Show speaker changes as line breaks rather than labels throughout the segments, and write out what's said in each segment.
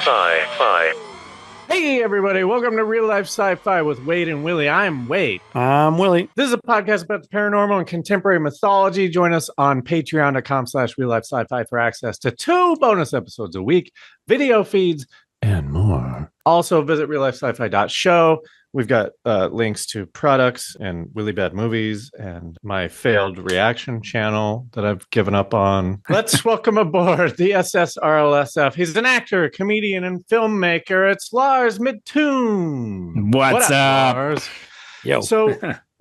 Sci-Fi. Hey everybody, welcome to Real Life Sci-Fi with Wade and Willie. I'm Wade.
I'm Willie.
This is a podcast about the paranormal and contemporary mythology. Join us on patreon.com/reallifesci-fi for access to 2 bonus episodes a week, video feeds, and more. Also visit RealLifeSciFi.show. We've got links to products and really bad movies and my failed reaction channel that I've given up on. Let's welcome aboard the SSRLSF. He's an actor, comedian, and filmmaker. It's Lars Midthun.
What's up,
Lars?
Yo.
So,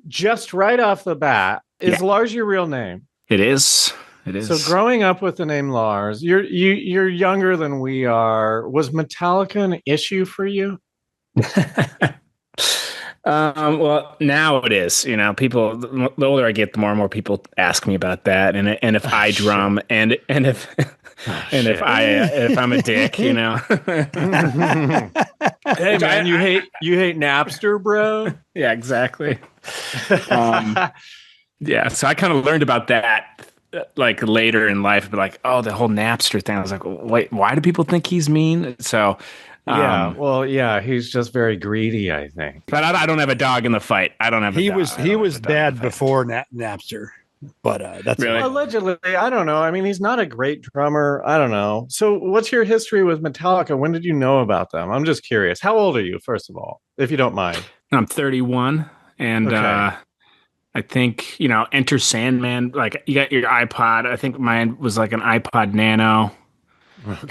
just right off the bat, is Lars your real name?
It is. It is.
So, growing up with the name Lars, you're younger than we are. Was Metallica an issue for you?
Well, now it is. You know, people. The older I get, the more and more people ask me about that, and if I drum, and if if I'm a dick, you know.
Hey man, you hate Napster, bro?
Yeah, exactly. Yeah, so I kind of learned about that like later in life, but like, oh, the whole Napster thing. I was like, wait, why do people think he's mean? So.
He's just very greedy, I think.
But I don't have a dog in the fight. I don't have.
He was bad before Napster, but that's
really
allegedly. I don't know. I mean, he's not a great drummer. I don't know. So, what's your history with Metallica? When did you know about them? I'm just curious. How old are you, first of all, if you don't mind?
I'm 31, and
okay.
I think Enter Sandman. Like you got your iPod. I think mine was like an iPod Nano,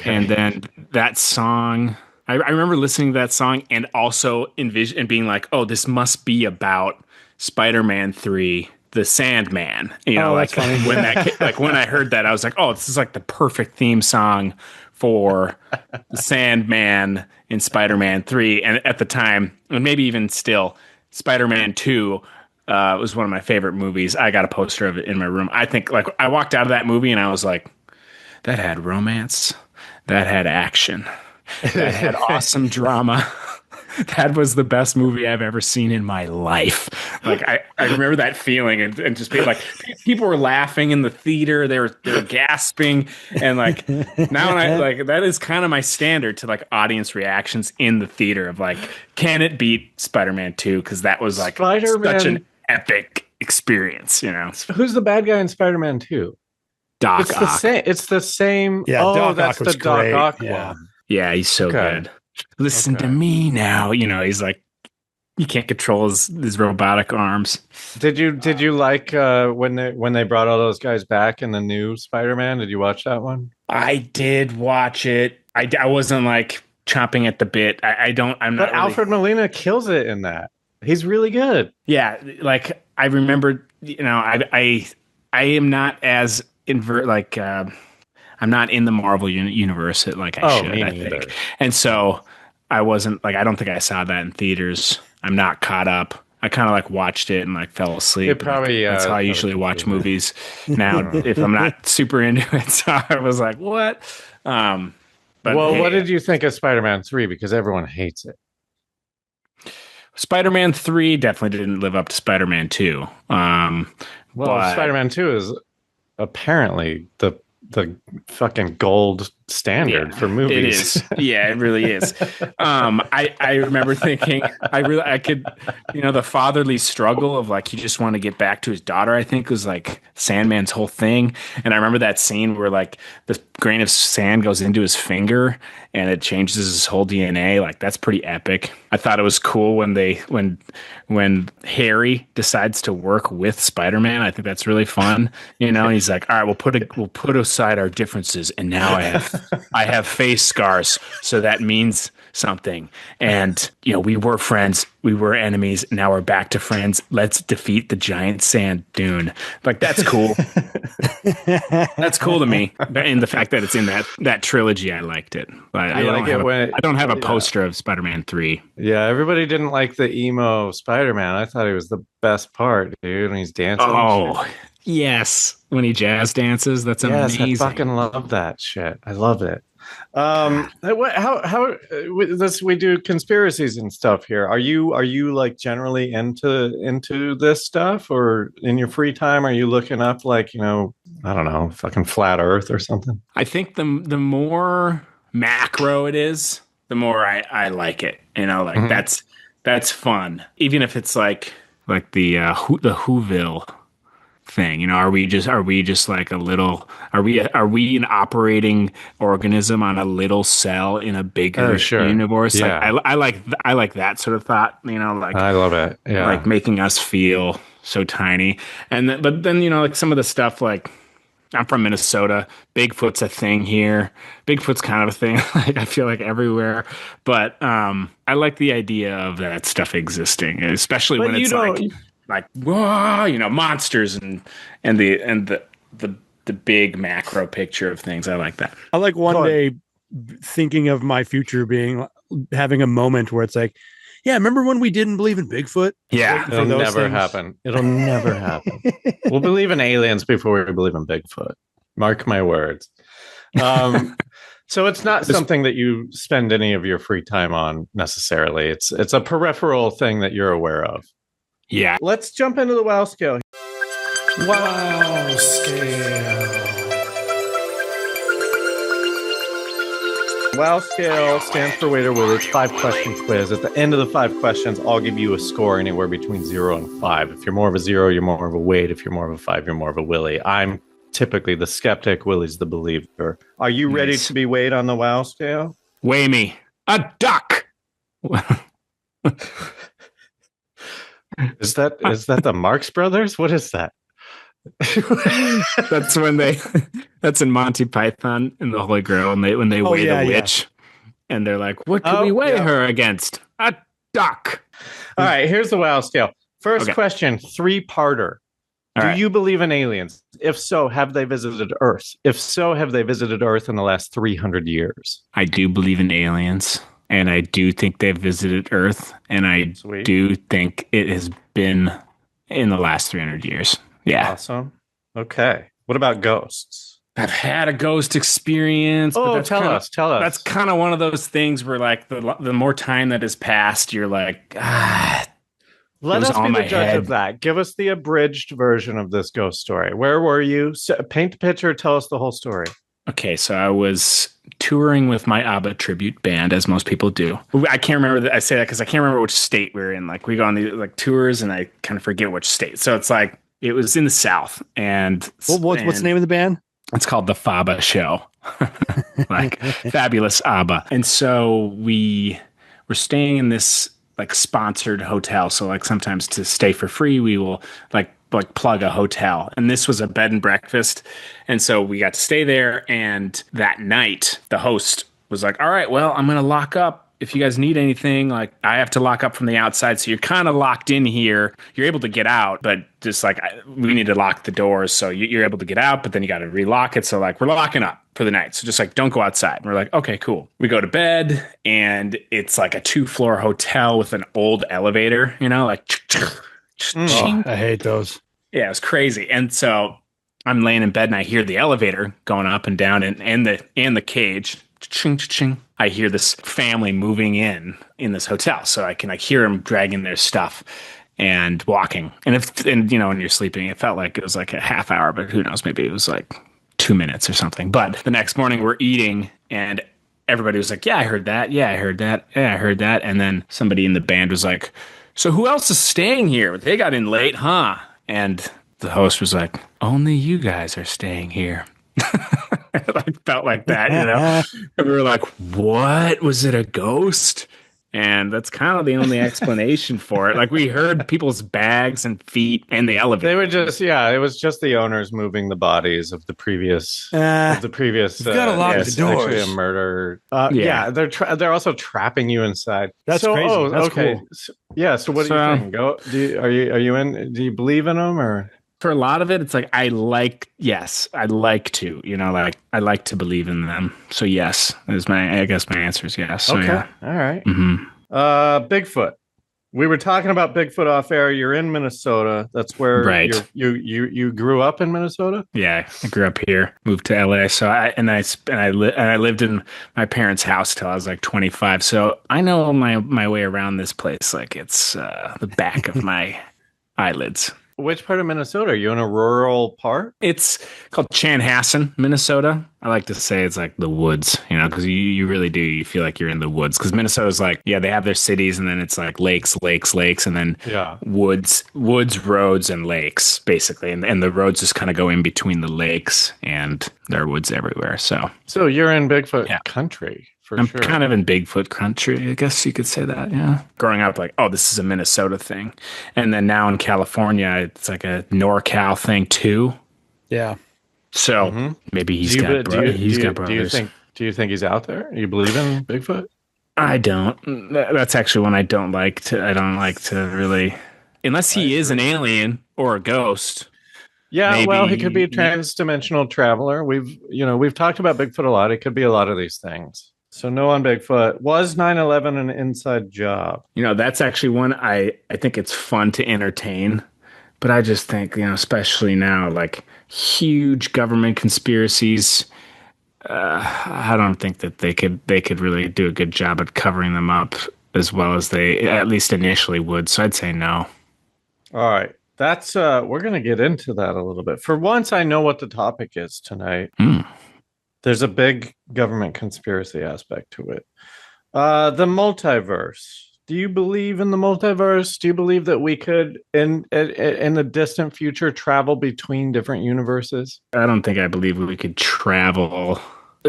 and then that song. I remember listening to that song and also envision and being like, "Oh, this must be about Spider-Man 3, the Sandman." You know, like when when I heard that, I was like, "Oh, this is like the perfect theme song for the Sandman in Spider-Man 3." And at the time, and maybe even still, Spider-Man 2 was one of my favorite movies. I got a poster of it in my room. I think like I walked out of that movie and I was like, "That had romance, that had action." That had awesome drama. That was the best movie I've ever seen in my life. Like I remember that feeling and just being like, people were laughing in the theater. They were gasping. And like now that is kind of my standard to like audience reactions in the theater of like, can it beat Spider-Man 2? Because that was like such an epic experience, you know.
Who's the bad guy in Spider-Man 2?
Doc
Ock. It's the same.
Yeah, Doc
that's
Ock was
the Doc
great.
Ock
Yeah.
one.
Yeah, he's so good. Listen to me now. You know, he's like, you can't control his robotic arms.
Did you like when they brought all those guys back in the new Spider-Man? Did you watch that one?
I did watch it. I wasn't like chomping at the bit. I'm not.
But Alfred Molina kills it in that. He's really good.
Yeah, like I remember. You know, I am not as I'm not in the Marvel universe like I should, I think. And so I wasn't like, I don't think I saw that in theaters. I'm not caught up. I kind of like watched it and like fell asleep.
It probably,
that's how I usually watch movies now if I'm not super into it. So I was like, what? But
what did you think of Spider-Man 3? Because everyone hates it.
Spider-Man 3 definitely didn't live up to Spider-Man 2.
Spider-Man 2 is apparently the fucking gold standard for movies.
It is. Yeah, it really is. I remember thinking I could, the fatherly struggle of like, he just want to get back to his daughter, I think was like Sandman's whole thing. And I remember that scene where like the grain of sand goes into his finger and it changes his whole DNA. Like that's pretty epic. I thought it was cool when Harry decides to work with Spider-Man. I think that's really fun. He's like, all right, we'll put aside our differences, and now I have face scars, so that means something. And we were friends. we were enemies. Now we're back to friends. Let's defeat the giant sand dune. Like, that's cool. That's cool to me. And the fact that it's in that trilogy, I liked it. But I don't have a poster of Spider-Man 3.
Yeah, everybody didn't like the emo Spider-Man. I thought he was the best part, dude, when he's dancing.
Oh, yes. When he jazz dances, that's amazing.
Yes, I fucking love that shit. I love it. We do conspiracies and stuff here. Are you like generally into this stuff, or in your free time are you looking up, like, I don't know, fucking flat Earth or something?
I think the more macro it is, the more I like it. Like that's fun. Even if it's like the Whoville thing, are we just like a little, are we an operating organism on a little cell in a bigger universe?
Yeah.
Like I like that sort of thought, like
I love it. Yeah.
Like making us feel so tiny. But then like some of the stuff, like, I'm from Minnesota. Bigfoot's a thing here. Bigfoot's kind of a thing, like, I feel like everywhere. But I like the idea of that stuff existing, especially when it's like whoa, monsters and the big macro picture of things. I like that.
I like one day thinking of my future having a moment where it's like, yeah, remember when we didn't believe in Bigfoot?
Yeah,
it'll never happen. It'll never happen. We'll believe in aliens before we believe in Bigfoot. Mark my words. So it's not something that you spend any of your free time on necessarily. It's a peripheral thing that you're aware of.
Yeah.
Let's jump into the WoW scale. WoW scale. WoW scale stands for WadeandWilly. It's 5-question quiz. At the end of the 5 questions, I'll give you a score anywhere between 0 and 5. If you're more of a 0, you're more of a Wade. If you're more of a 5, you're more of a Willy. I'm typically the skeptic. Willy's the believer. Are you ready to be Wade on the WoW scale?
Weigh me. A duck.
Is that the Marx Brothers? What is that?
That's in Monty Python and the Holy Grail, and when they weigh the witch, and they're like, what can we weigh her against? A duck.
All right, here's the WoW scale. First question, 3-parter. Do you believe in aliens? If so, have they visited Earth? If so, have they visited Earth in the last 300 years?
I do believe in aliens, and I do think they've visited Earth, and I do think it has been in the last 300 years. Yeah.
Awesome. Okay. What about ghosts?
I've had a ghost experience.
Oh, tell us.
That's kind of one of those things where, like, the more time that has passed, you're like,
Let us be the judge of that. Give us the abridged version of this ghost story. Where were you? Paint the picture. Tell us the whole story.
Okay, so I was touring with my ABBA tribute band, as most people do. I can't remember. I say that because I can't remember which state we were in. Like, we go on these tours, and I kind of forget which state. So it's like, it was in the South. And
what's the name of the band?
It's called the FABA Show. Like, fabulous ABBA. And so we were staying in this like sponsored hotel. So like sometimes to stay for free, we will like plug a hotel. And this was a bed and breakfast. And so we got to stay there. And that night, the host was like, all right, well, I'm going to lock up. If you guys need anything, like, I have to lock up from the outside. So you're kind of locked in here. You're able to get out, but just like, we need to lock the doors. So you're able to get out, but then you got to relock it. So like, we're locking up for the night. So just like, don't go outside. And we're like, okay, cool. We go to bed, and it's like a 2-floor hotel with an old elevator, like,
I hate those.
Yeah, it was crazy. And so I'm laying in bed, and I hear the elevator going up and down, and the cage. Ching, ching. I hear this family moving in this hotel, so I can hear them dragging their stuff and walking. And when you're sleeping, it felt like it was like a half hour, but who knows? Maybe it was like 2 minutes or something. But the next morning, we're eating, and everybody was like, "Yeah, I heard that. Yeah, I heard that. Yeah, I heard that." And then somebody in the band was like, "So who else is staying here? They got in late, huh?" And the host was like, "Only you guys are staying here." It felt like that, And we were like, what? Was it a ghost? And that's kind of the only explanation for it. Like we heard people's bags and feet and the elevator.
They were just, it was just the owners moving the bodies of the previous.
We've got to lock the doors.
Actually, a murder. They're also trapping you inside.
That's crazy. That's
okay.
Cool.
So what do you think? Are you in? Do you believe in them or?
For a lot of it, it's like I'd like to, like I like to believe in them. So yes, I guess my answer is yes. So,
okay.
Yeah.
All right.
Mm-hmm.
Bigfoot. We were talking about Bigfoot off air. You're in Minnesota. That's where you grew up in Minnesota?
Yeah, I grew up here, moved to LA. So I lived in my parents' house till I was like 25. So I know my way around this place like it's the back of my eyelids.
Which part of Minnesota? Are you in a rural part?
It's called Chanhassen, Minnesota. I like to say it's like the woods, because you really do. You feel like you're in the woods because Minnesota's like, they have their cities and then it's like lakes, and then woods, roads, and lakes, basically. And the roads just kind of go in between the lakes and there are woods everywhere. So
you're in Bigfoot country.
I'm kind of in Bigfoot country, I guess you could say that, yeah. Growing up, like, this is a Minnesota thing. And then now in California, it's like a NorCal thing, too.
Yeah.
So maybe he's got brothers.
Do you think he's out there? You believe in Bigfoot?
I don't. That's actually one I don't like to really... Unless he is an alien or a ghost.
Yeah,
maybe,
well, he could be a trans-dimensional traveler. We've talked about Bigfoot a lot. It could be a lot of these things. So no on Bigfoot. Was 9/11 an inside job?
That's actually one I think it's fun to entertain. But I just think, especially now, like huge government conspiracies, I don't think that they could really do a good job at covering them up as well as they at least initially would. So I'd say no.
All right. That's we're going to get into that a little bit. For once, I know what the topic is tonight. There's a big government conspiracy aspect to it. The multiverse. Do you believe in the multiverse? Do you believe that we could, in the distant future, travel between different universes?
I don't think I believe we could travel.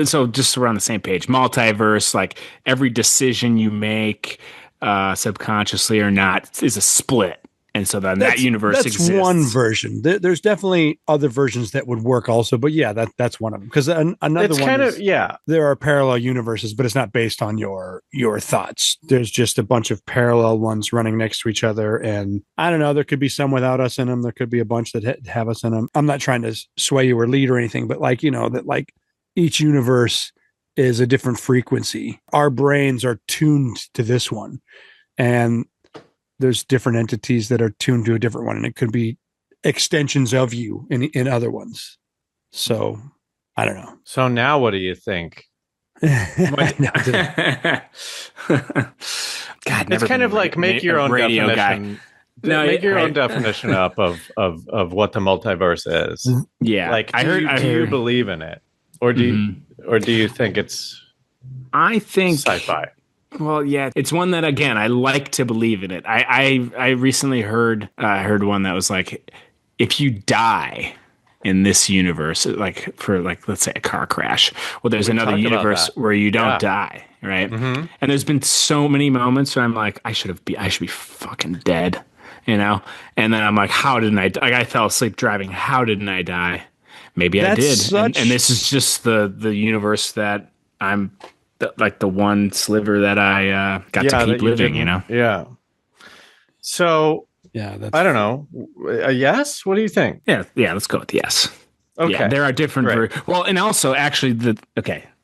So just so we're on the same page, multiverse, like every decision you make, subconsciously or not, is a split. And so then that universe exists.
That's one version. There's definitely other versions that would work also, but that's one of them. Because another one there are parallel universes, but it's not based on your thoughts. There's just a bunch of parallel ones running next to each other. And I don't know, there could be some without us in them. There could be a bunch that have us in them. I'm not trying to sway you or lead or anything, but that each universe is a different frequency. Our brains are tuned to this one. And there's different entities that are tuned to a different one, and it could be extensions of you in other ones. So I don't know.
So now what do you think?
God,
it's kind of like make your own definition. Make your own definition up of what the multiverse is.
Yeah.
Like, do you believe in it? Or do you think it's sci-fi?
Well, yeah, it's one that, again, I like to believe in it. I recently heard one that was like, if you die in this universe, like for let's say a car crash, well, there's another universe where you don't die, right? Mm-hmm. And there's been so many moments where I'm like, I should be fucking dead, And then I'm like, how didn't I? Like, I fell asleep driving. How didn't I die? Maybe I did. And this is just the universe that I'm. Like the one sliver that I got to keep living,
Yeah. So, I don't know. A yes? What do you think?
Yeah. Let's go with yes.
Okay.
Yeah, there are different. Well, and also, actually,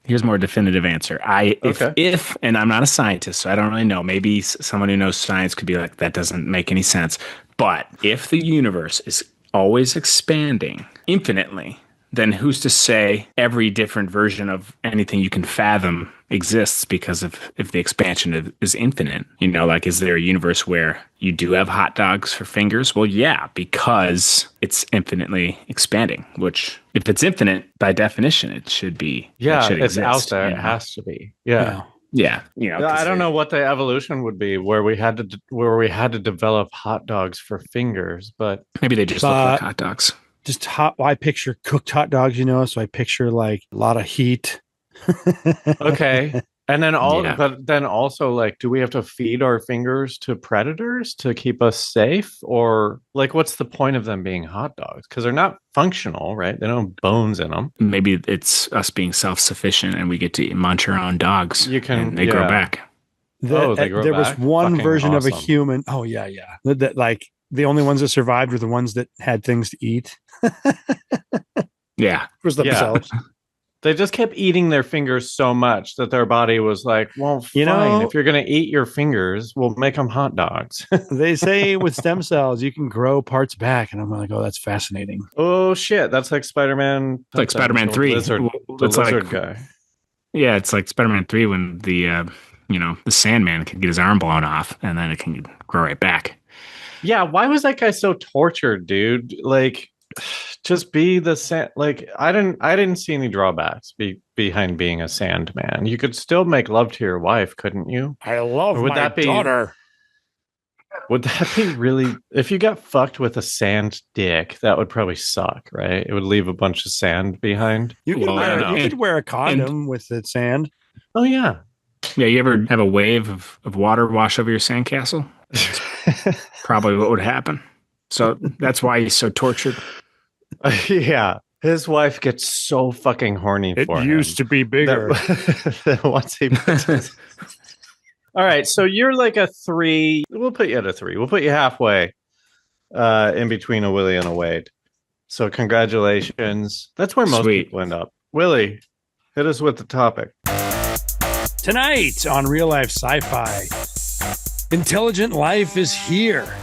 here's a more definitive answer. If, and I'm not a scientist, so I don't really know. Maybe someone who knows science could be like, that doesn't make any sense. But if the universe is always expanding infinitely, then who's to say every different version of anything you can fathom exists because if the expansion is infinite? Is there a universe where you do have hot dogs for fingers? Well, yeah, because it's infinitely expanding, which if it's infinite, by definition, it should be.
Yeah,
it should
it's
exist,
out there. It has to be. Yeah.
Yeah.
I don't know what the evolution would be where we had to develop hot dogs for fingers, but
maybe they just look like hot dogs.
Just I picture cooked hot dogs, so I picture like a lot of heat.
Okay. And then but then also, like, do we have to feed our fingers to predators to keep us safe? Or like, what's the point of them being hot dogs? Because they're not functional, right? They don't have bones in them.
Maybe it's us being self-sufficient and we get to munch our own dogs. And they grow back.
They grow there back? Was one version of a human. Oh, yeah. That like the only ones that survived were the ones that had things to eat.
Yeah.
It was themselves. Yeah.
They just kept eating their fingers so much that their body was like, well, fine. If you're going to eat your fingers, we'll make them hot dogs.
They say with stem cells, you can grow parts back. And I'm like, oh, that's fascinating.
Oh, shit. That's like Spider-Man.
It's like Spider-Man 3.
The lizard guy.
Yeah, it's like Spider-Man 3 when the Sandman can get his arm blown off and then it can grow right back.
Yeah, why was that guy so tortured, dude? Like, just be the sand. Like, I didn't see any drawbacks behind being a Sandman. You could still make love to your wife, couldn't you?
I love my daughter.
Would that be really? If you got fucked with a sand dick, that would probably suck, right? It would leave a bunch of sand behind.
You could wear a condom with the sand.
Oh yeah.
Yeah, you ever have a wave of water wash over your sandcastle? That's probably what would happen. So that's why he's so tortured.
Yeah. His wife gets so fucking horny for him.
It used to be bigger.
That once he puts his... All right, so you're like a 3. We'll put you at a 3. We'll put you halfway in between a Willy and a Wade. So congratulations. That's where most people end up. Willy, hit us with the topic.
Tonight on Real Life Sci-Fi, intelligent life is here.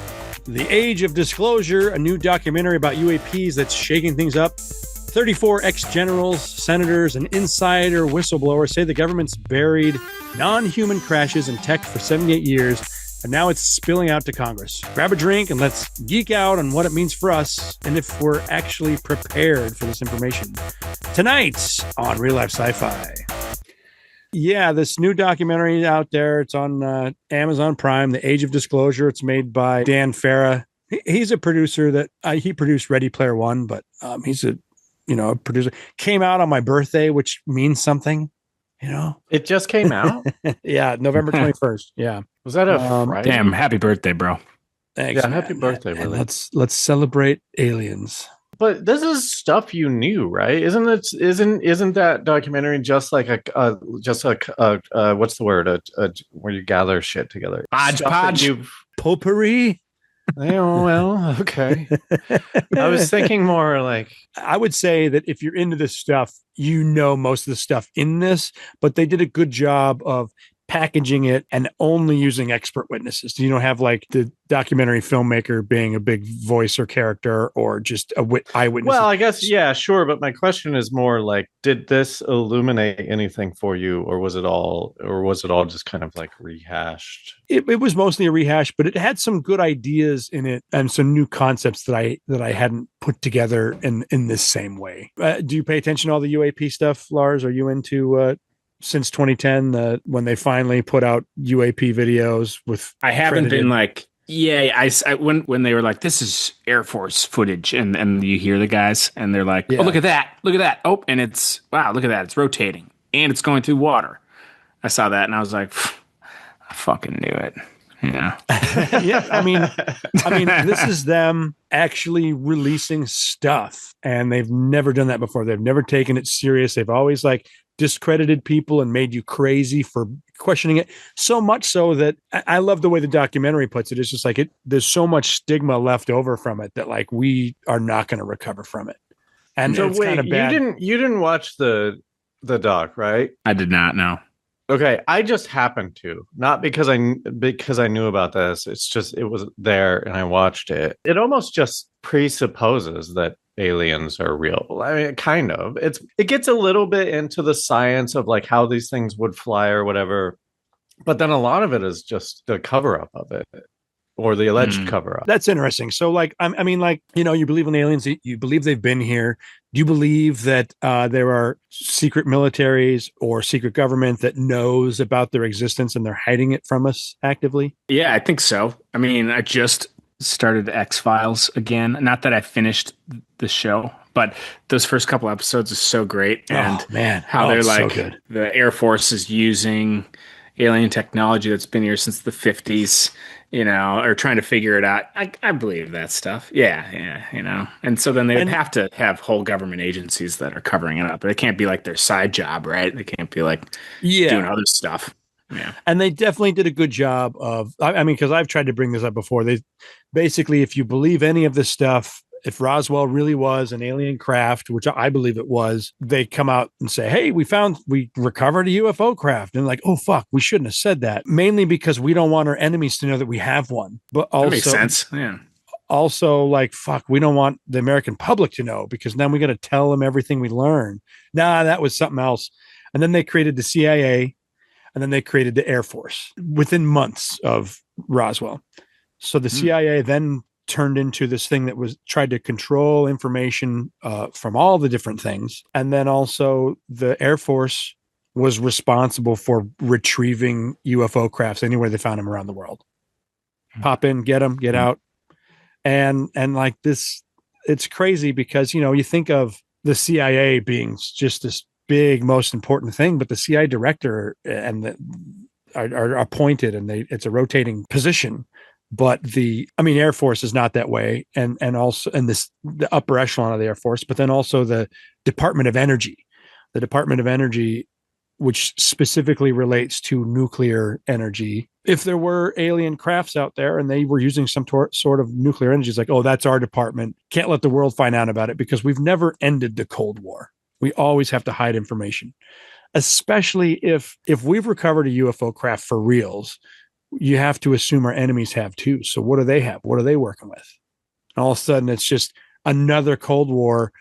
The Age of Disclosure, a new documentary about UAPs that's shaking things up. 34 ex-generals, senators, and insider whistleblowers say the government's buried non-human crashes in tech for 78 years, and now it's spilling out to Congress. Grab a drink and let's geek out on what it means for us and if we're actually prepared for this information. Tonight on Real Life Sci-Fi. Yeah, this new documentary out there. It's on Amazon Prime, The Age of Disclosure. It's made by Dan Farah. He's a producer that he produced Ready Player One, but he's a producer. Came out on my birthday, which means something.
It just came out.
Yeah, November 21st. Yeah,
was that a Friday?
Damn, happy birthday, bro!
Thanks.
Yeah, happy birthday, Willy.
Let's celebrate aliens.
But this is stuff you knew, right? Isn't that documentary just like a what's the word? Where you gather shit together?
Hodgepodge.
Potpourri.
Oh, well, okay. I was thinking more like,
I would say that if you're into this stuff, most of the stuff in this, but they did a good job of packaging it and only using expert witnesses. You don't have like the documentary filmmaker being a big voice or character or just a eyewitness.
Well, I guess, yeah, sure. But my question is more like, did this illuminate anything for you, or was it all just kind of like rehashed?
It was mostly a rehash, but it had some good ideas in it and some new concepts that I hadn't put together in this same way. Do you pay attention to all the UAP stuff, Lars? Are you into since 2010, when they finally put out UAP videos with?
I haven't been like, yeah, I when they were like, this is Air Force footage, and you hear the guys and they're like, oh, look at that. Oh, and it's, wow, look at that. It's rotating and it's going through water. I saw that and I was like, I fucking knew it. Yeah.
Yeah. I mean, this is them actually releasing stuff, and they've never done that before. They've never taken it serious. They've always like discredited people and made you crazy for questioning it, so much so that I love the way the documentary puts it. It's just like there's so much stigma left over from it that like we are not going to recover from it. And
so
it's kind of bad.
You didn't watch the doc, right?
I did not know.
Okay, I just happened to, not because I knew about this. It's just it was there and I watched it. It almost just presupposes that aliens are real. I mean, kind of. It gets a little bit into the science of like how these things would fly or whatever, but then a lot of it is just the cover up of it, or the alleged cover up.
That's interesting. So like, I mean, like, you believe in aliens, you believe they've been here. Do you believe that there are secret militaries or secret government that knows about their existence and they're hiding it from us actively?
Yeah, I think so. I mean, I just started X-Files again. Not that I finished the show, but those first couple episodes are so great. And how they're like, so the Air Force is using alien technology that's been here since the 50s, or trying to figure it out. I believe that stuff. Yeah, And so then they would have to have whole government agencies that are covering it up. It can't be like their side job, right? They can't be like doing other stuff. Yeah.
And they definitely did a good job of, I mean, because I've tried to bring this up before. They basically, if you believe any of this stuff, if Roswell really was an alien craft, which I believe it was, they come out and say, hey, we recovered a UFO craft. And like, oh, fuck, we shouldn't have said that. Mainly because we don't want our enemies to know that we have one. But also,
that makes sense. Yeah.
Also, like, fuck, we don't want the American public to know, because then we got to tell them everything we learn. Nah, that was something else. And then they created the CIA. And then they created the Air Force within months of Roswell. So the CIA then turned into this thing that was tried to control information from all the different things. And then also the Air Force was responsible for retrieving UFO crafts anywhere they found them around the world. Pop in, get them, get out. And like this, it's crazy because, you think of the CIA being just this big, most important thing, but the CIA director are appointed, and it's a rotating position. But Air Force is not that way, and also the upper echelon of the Air Force, but then also the Department of Energy, which specifically relates to nuclear energy. If there were alien crafts out there and they were using some sort of nuclear energy, it's like, oh, that's our department. Can't let the world find out about it, because we've never ended the Cold War. We always have to hide information, especially if we've recovered a UFO craft for reals. You have to assume our enemies have too. So what do they have? What are they working with? And all of a sudden, it's just another Cold War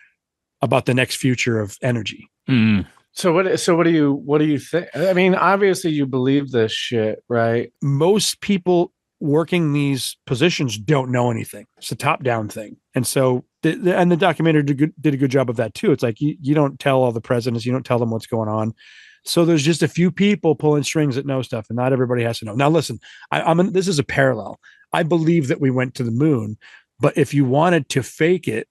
about the next future of energy.
Mm. So what do you think? I mean, obviously you believe this shit, right?
Most people working these positions don't know anything. It's a top-down thing. And so the documentary did a good job of that too. It's like you don't tell all the presidents, you don't tell them what's going on. So there's just a few people pulling strings that know stuff, and not everybody has to know. Now, listen, this is a parallel. I believe that we went to the moon, but if you wanted to fake it,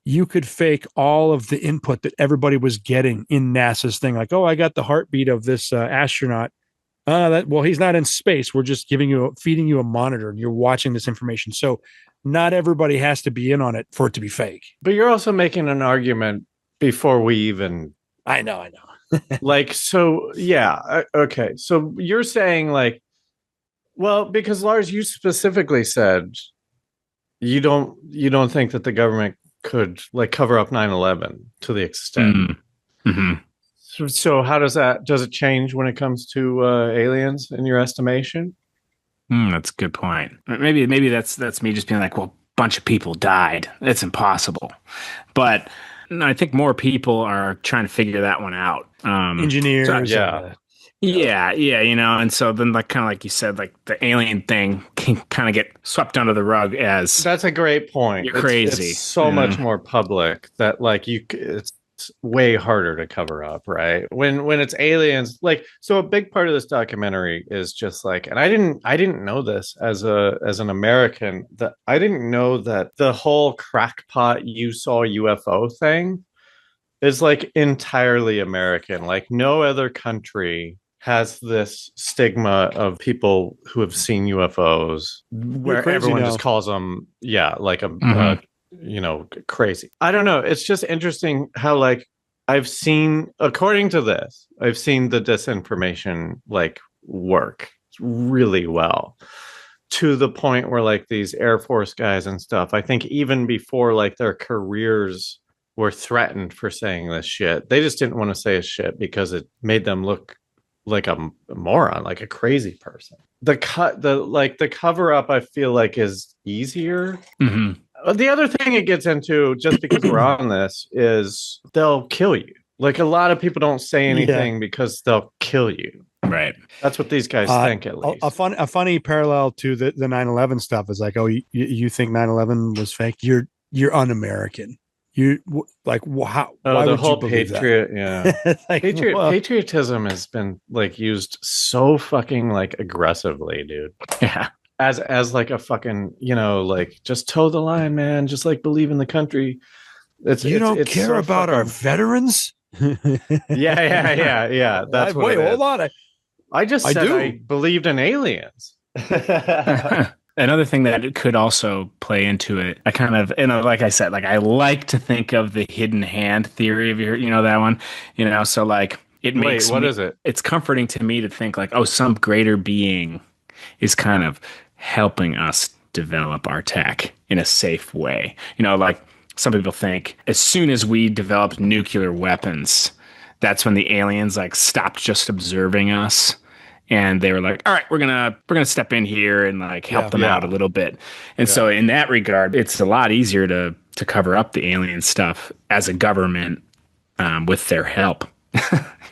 you could fake all of the input that everybody was getting in NASA's thing. Like, oh, I got the heartbeat of this astronaut. He's not in space. We're just feeding you a monitor, and you're watching this information. So not everybody has to be in on it for it to be fake.
But you're also making an argument before we even.
I know.
Okay. So you're saying because Lars, you specifically said you don't think that the government could cover up 9/11 to the extent. Mm-hmm. So how does it change when it comes to aliens in your estimation?
That's a good point. Maybe that's me just being like, well, a bunch of people died. It's impossible. But no, I think more people are trying to figure that one out.
Engineers.
Yeah. And so then kind of like you said, the alien thing can kind of get swept under the rug as.
That's a great point.
You're crazy.
It's so much more public that it's way harder to cover up, right? When it's aliens, so a big part of this documentary is just and I didn't know this as an American, that I didn't know that the whole crackpot you saw UFO thing is entirely American. No other country has this stigma of people who have seen UFOs where everyone just calls them crazy. I don't know. It's just interesting how I've seen the disinformation work really well, to the point where these Air Force guys and stuff, I think even before their careers were threatened for saying this shit, they just didn't want to say shit because it made them look like a moron, like a crazy person. The cover up, I feel is easier. Mm-hmm. The other thing it gets into, just because we're on this, is they'll kill you. A lot of people don't say anything because they'll kill you.
Right.
That's what these guys think, at least.
A funny parallel to the 9/11 stuff is you think 9/11 was fake? You're un-American. You how?
Oh, the whole patriot, yeah. Patriotism has been used so fucking aggressively, dude.
Yeah.
as like a fucking, like just toe the line, man. Just like believe in the country.
It's care so about our veterans.
Yeah. That's what. Wait,
hold on.
I just said I believed in aliens.
Another thing that could also play into it, I kind of, like I said, like I like to think of the hidden hand theory of that one, so like it makes
what is it?
It's comforting to me to think like, oh, some greater being is kind of helping us develop our tech in a safe way. Like some people think as soon as we developed nuclear weapons, that's when the aliens like stopped just observing us. And they were like, all right, we're gonna step in here and like help them out a little bit. And so in that regard, it's a lot easier to cover up the alien stuff as a government with their help.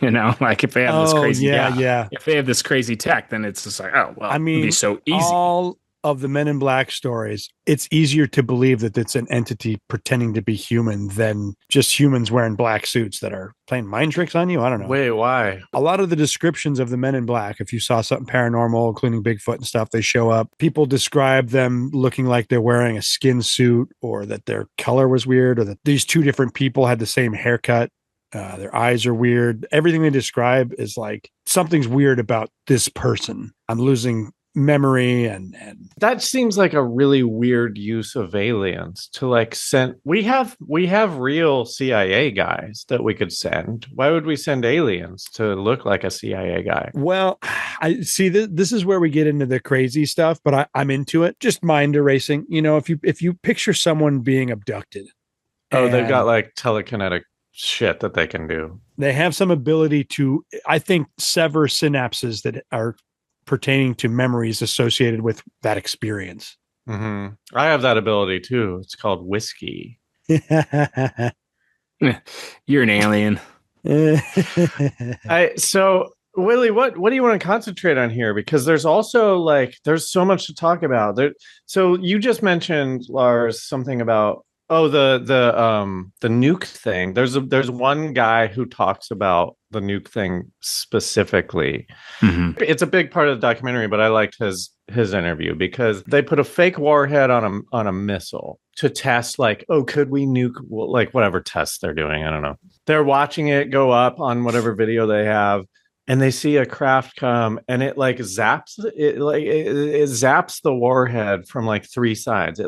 Like if they have this crazy if they have this crazy tech, then it's just like, oh well, I mean, it'd be so easy.
All of the Men in Black stories, it's easier to believe that it's an entity pretending to be human than just humans wearing black suits that are playing mind tricks on you. I don't know.
Wait, why?
A lot of the descriptions of the Men in Black, if you saw something paranormal, including Bigfoot and stuff, they show up. People describe them looking like they're wearing a skin suit, or that their color was weird, or that these two different people had the same haircut. Their eyes are weird. Everything they describe is like something's weird about this person. I'm losing memory and
that seems like a really weird use of aliens to like send. We have real CIA guys that we could send. Why would we send aliens to look like a CIA guy?
Well, I see this is where we get into the crazy stuff, but I'm into it. Just mind erasing. If you picture someone being abducted.
They've got like telekinetic shit that they can do.
They have some ability to, I think, sever synapses that are pertaining to memories associated with that experience.
Mm-hmm. I have that ability too. It's called whiskey.
You're an alien.
So Willie, what do you want to concentrate on here? Because there's also there's so much to talk about. So you just mentioned, Lars, something about the nuke thing. There's one guy who talks about the nuke thing specifically. Mm-hmm. It's a big part of the documentary, but I liked his interview because they put a fake warhead on a missile to test could we nuke whatever tests they're doing. I don't know. They're watching it go up on whatever video they have, and they see a craft come, and it zaps it, it zaps the warhead from 3 sides.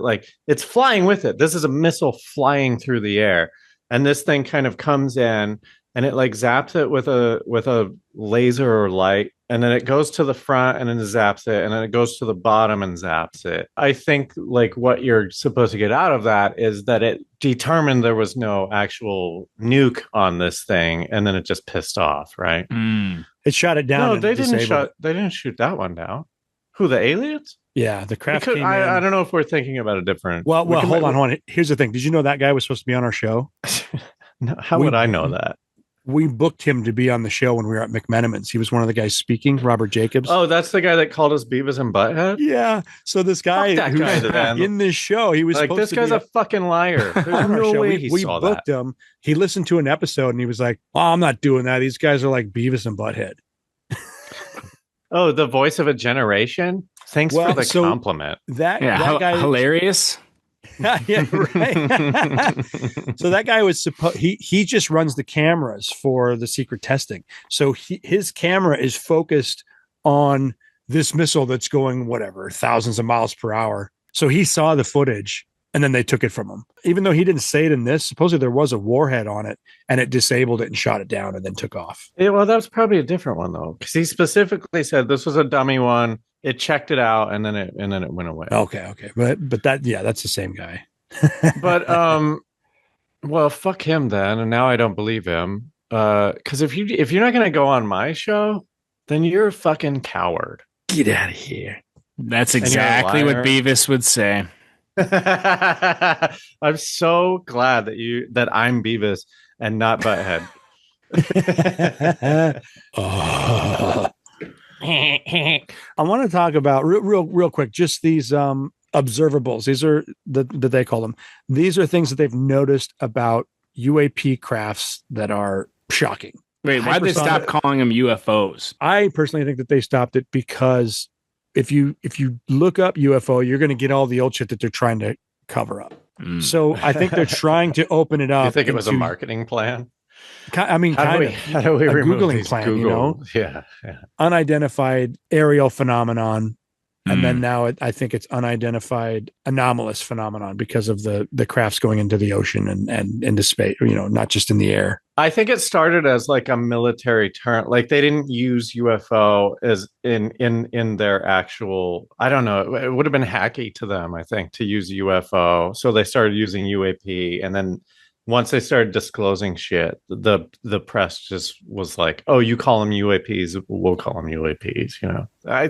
It's flying with it. This is a missile flying through the air, and this thing kind of comes in, and it zaps it with a laser or light, and then it goes to the front and then zaps it, and then it goes to the bottom and zaps it. I think what you're supposed to get out of that is that it determined there was no actual nuke on this thing, and then it just pissed off, right?
It shot it down.
No, they didn't shoot that one down. Who, the aliens?
Yeah, the craft came in.
I don't know if we're thinking about a different.
Well, hold on. Here's the thing. Did you know that guy was supposed to be on our show?
No, how would I know that?
We booked him to be on the show when we were at McMenamin's. He was one of the guys speaking, Robert Jacobs.
Oh, that's the guy that called us Beavis and Butthead?
Yeah. So this guy who's in this show, he was
this guy's a fucking liar. There's no way
we booked him. He listened to an episode and he was like, "Oh, I'm not doing that. These guys are like Beavis and Butthead."
Oh, the voice of a generation? Thanks for the compliment.
That guy,
hilarious.
Yeah, right. So that guy was he just runs the cameras for the secret testing. So his camera is focused on this missile that's going thousands of miles per hour. So he saw the footage and then they took it from him. Even though he didn't say it in this, supposedly there was a warhead on it and it disabled it and shot it down and then took off.
Yeah, well, that was probably a different one though, because he specifically said this was a dummy one. It checked it out and then it went away.
Okay. But that's the same guy.
But well, fuck him then. And now I don't believe him. Because if you're not gonna go on my show, then you're a fucking coward.
Get out of here.
That's exactly what Beavis would say.
I'm so glad that I'm Beavis and not Butthead.
I want to talk about real quick, just these observables. These are that they call them. These are things that they've noticed about UAP crafts that are shocking.
Wait, why did they stop calling them UFOs?
I personally think that they stopped it because if you look up UFO, you're going to get all the old shit that they're trying to cover up. So I think they're trying to open it up.
You think it was a marketing plan?
I mean,
how do we
a Googling plan,
Google?
Yeah. Unidentified aerial phenomenon. And then now I think it's unidentified anomalous phenomenon because of the crafts going into the ocean and into space, not just in the air.
I think it started as like a military term. Like they didn't use UFO as in their actual, I don't know, it would have been hacky to them, I think, to use UFO. So they started using UAP, and then once they started disclosing shit, the press just was like, "Oh, you call them UAPs, we'll call them UAPs."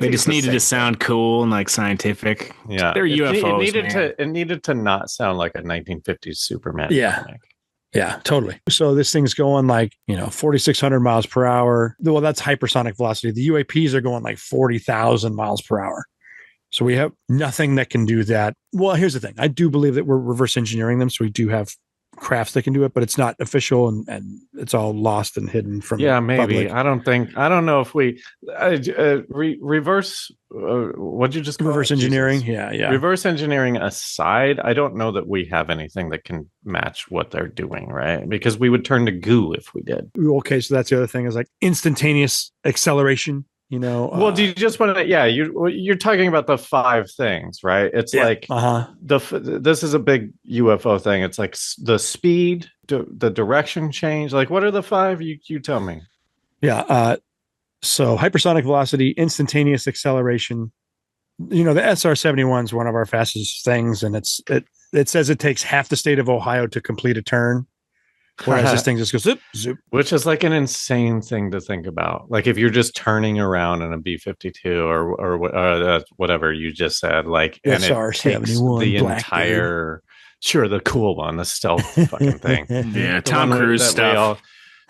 They just needed to sound cool and like scientific.
Yeah,
they're UFOs.
It needed to not sound like a 1950s Superman.
Yeah, comic. Yeah, totally. So this thing's going like 4,600 miles per hour. Well, that's hypersonic velocity. The UAPs are going like 40,000 miles per hour. So we have nothing that can do that. Well, here's the thing. I do believe that we're reverse engineering them, so we do have crafts that can do it, but it's not official and it's all lost and hidden from
maybe
public.
I don't know if we reverse what'd you just call
reverse engineering? Yeah.
Reverse engineering aside, I don't know that we have anything that can match what they're doing, right? Because we would turn to goo if we did.
Okay, so that's the other thing is like instantaneous acceleration.
Well, do you just want to? Yeah, you're talking about the 5 things, right? It's like this is a big UFO thing. It's like the speed, the direction change. Like, what are the 5? You tell me.
Yeah. So hypersonic velocity, instantaneous acceleration. The SR-71 is one of our fastest things, and it says it takes half the state of Ohio to complete a turn. Whereas this thing just goes zip, zip.
Which is like an insane thing to think about. Like if you're just turning around in a B-52 or whatever you just said, like, and it takes the entire, sure, the cool one, the stealth fucking thing.
Yeah, Tom Cruise stuff.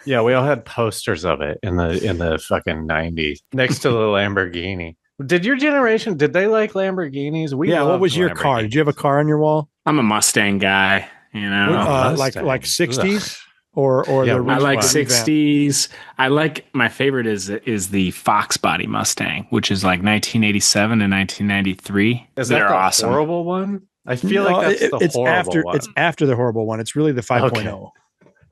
We all had posters of it in the fucking 90s next to the Lamborghini. Did your generation, did they like Lamborghinis?
What was your car? Did you have a car on your wall?
I'm a Mustang guy.
Like 60s or the
I like 60s. I like, my favorite is the Fox body Mustang, which is like 1987 and 1993.
Is that the awesome horrible one? I feel like that's the horrible one.
It's after the horrible one. It's really the 5.0.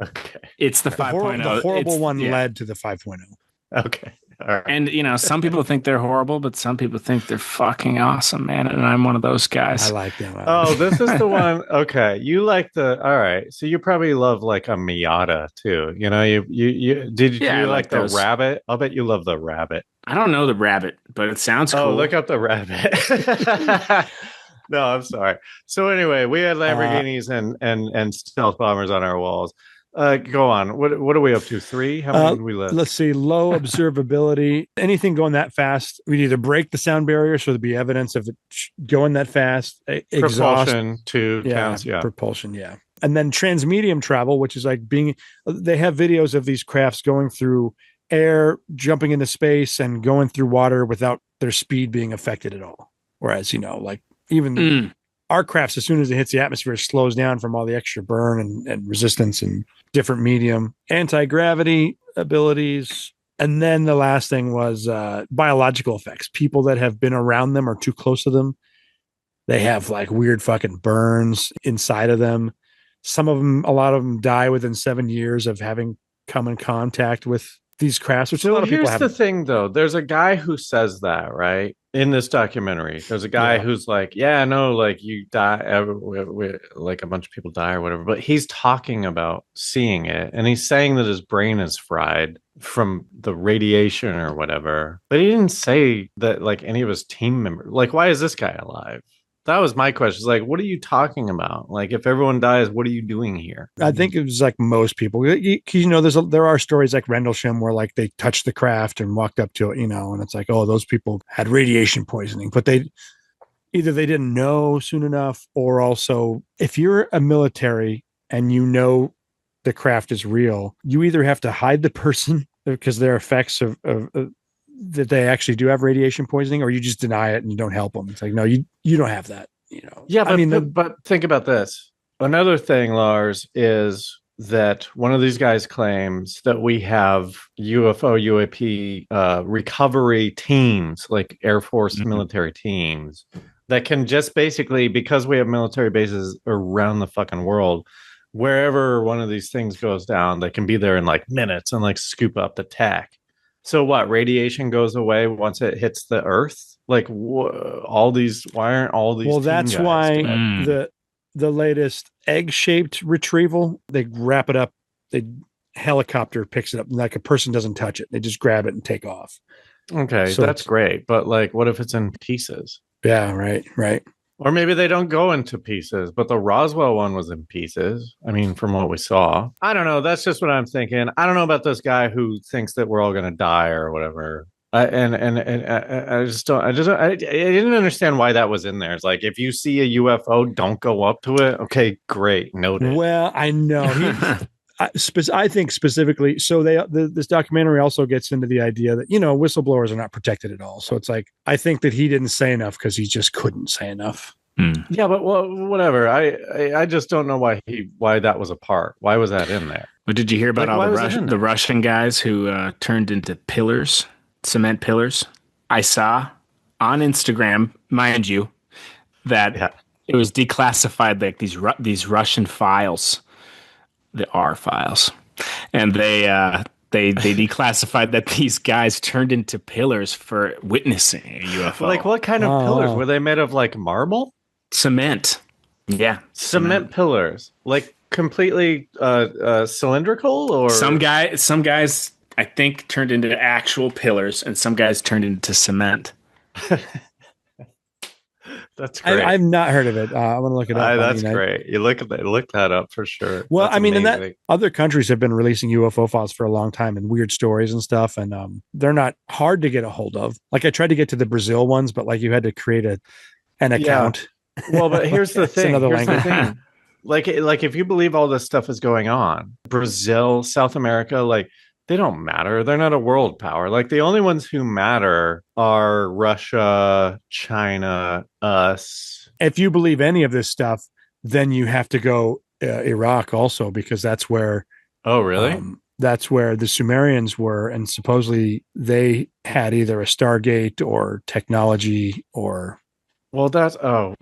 Okay.
It's the 5.0.
The horrible one led to the 5.0.
Okay. All right.
And some people think they're horrible, but some people think they're fucking awesome, man. And I'm one of those guys.
I like them.
Oh, this is the one. Okay, you like all right. So you probably love like a Miata too. You like the Rabbit? I'll bet you love the Rabbit.
I don't know the Rabbit, but it sounds cool.
Oh, look up the Rabbit. No, I'm sorry. So anyway, we had Lamborghinis and stealth bombers on our walls. Go on. What are we up to? 3? How many did we list?
Let's see. Low observability. Anything going that fast, we'd either break the sound barrier, so there'd be evidence of it going that fast.
Propulsion counts. Yeah.
Propulsion. Yeah. And then transmedium travel, which is like they have videos of these crafts going through air, jumping into space, and going through water without their speed being affected at all. Whereas, like even our crafts, as soon as it hits the atmosphere, it slows down from all the extra burn and resistance and different medium, anti-gravity abilities. And then the last thing was biological effects. People that have been around them or too close to them, they have like weird fucking burns inside of them. Some of them, a lot of them die within 7 years of having come in contact with these crafts, which a lot of people have.
Here's the thing, though. There's a guy who says that, right? In this documentary, there's a guy who's like, yeah, no, like you die, like a bunch of people die or whatever. But he's talking about seeing it, and he's saying that his brain is fried from the radiation or whatever. But he didn't say that like any of his team members. Like, why is this guy alive? That was my question. It's like, what are you talking about? Like, if everyone dies, what are you doing here?
I think it was like most people. There are stories like Rendlesham where like they touched the craft and walked up to it, and it's like, oh, those people had radiation poisoning, but they didn't know soon enough, or also if you're a military and the craft is real, you either have to hide the person because there are effects of that they actually do have radiation poisoning, or you just deny it and you don't help them. It's like, no, you don't have that,
Yeah, but think about this. Another thing, Lars, is that one of these guys claims that we have UFO, UAP recovery teams, like Air Force military teams, that can just basically, because we have military bases around the fucking world, wherever one of these things goes down, they can be there in like minutes and like scoop up the tech. So what? Radiation goes away once it hits the Earth? Like all these? Why aren't all these?
Well, that's why the latest egg-shaped retrieval, they wrap it up. The helicopter picks it up, and like a person doesn't touch it. They just grab it and take off.
Okay, so that's great. But like, what if it's in pieces?
Yeah, right.
Or maybe they don't go into pieces, but the Roswell one was in pieces. I mean, from what we saw. I don't know. That's just what I'm thinking. I don't know about this guy who thinks that we're all going to die or whatever. I didn't understand why that was in there. It's like, if you see a UFO, don't go up to it. Okay, great. Noted.
Well, I know. I think specifically, so this documentary also gets into the idea that, whistleblowers are not protected at all. So it's like, I think that he didn't say enough because he just couldn't say enough.
Yeah, but whatever. I just don't know why that was a part. Why was that in there?
But did you hear about all the Russian guys who turned into pillars? Cement pillars. I saw on Instagram, mind you, that it was declassified, like these Russian files, the R files, and they declassified that these guys turned into pillars for witnessing a UFO.
Like, what kind of pillars were they made of? Like marble,
cement? Yeah,
cement pillars, like completely cylindrical, or
some guys. I think turned into actual pillars, and some guys turned into cement.
That's great.
I've not heard of it. I'm going to look it up.
That's great. You look that up for sure.
Well, that's amazing. And that other countries have been releasing UFO files for a long time and weird stories and stuff, and they're not hard to get a hold of. Like, I tried to get to the Brazil ones, but like you had to create an account.
Well, but here's the thing. Like if you believe all this stuff is going on, Brazil, South America, like, they don't matter. They're not a world power. Like, the only ones who matter are Russia, China, us.
If you believe any of this stuff, then you have to go Iraq also, because that's where.
Oh, really?
That's where the Sumerians were, and supposedly they had either a Stargate or technology or.
Well, that's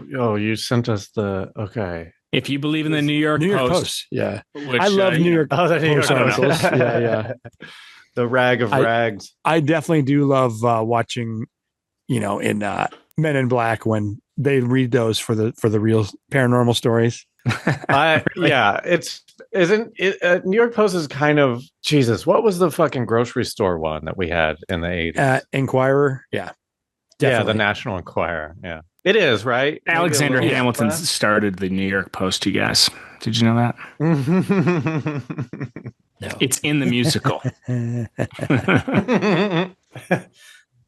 you sent us okay.
If you believe in the New York Post.
Yeah. Which, I love New York Post articles. Yeah.
The rag of rags.
I definitely do love watching, in Men in Black, when they read those for the real paranormal stories.
New York Post is kind of, Jesus, what was the fucking grocery store one that we had in the 80s?
Inquirer. Yeah.
Definitely. Yeah, the National Enquirer. Yeah. It is, right?
Alexander Hamilton started the New York Post, you guys. Did you know that?
No.
It's in the musical.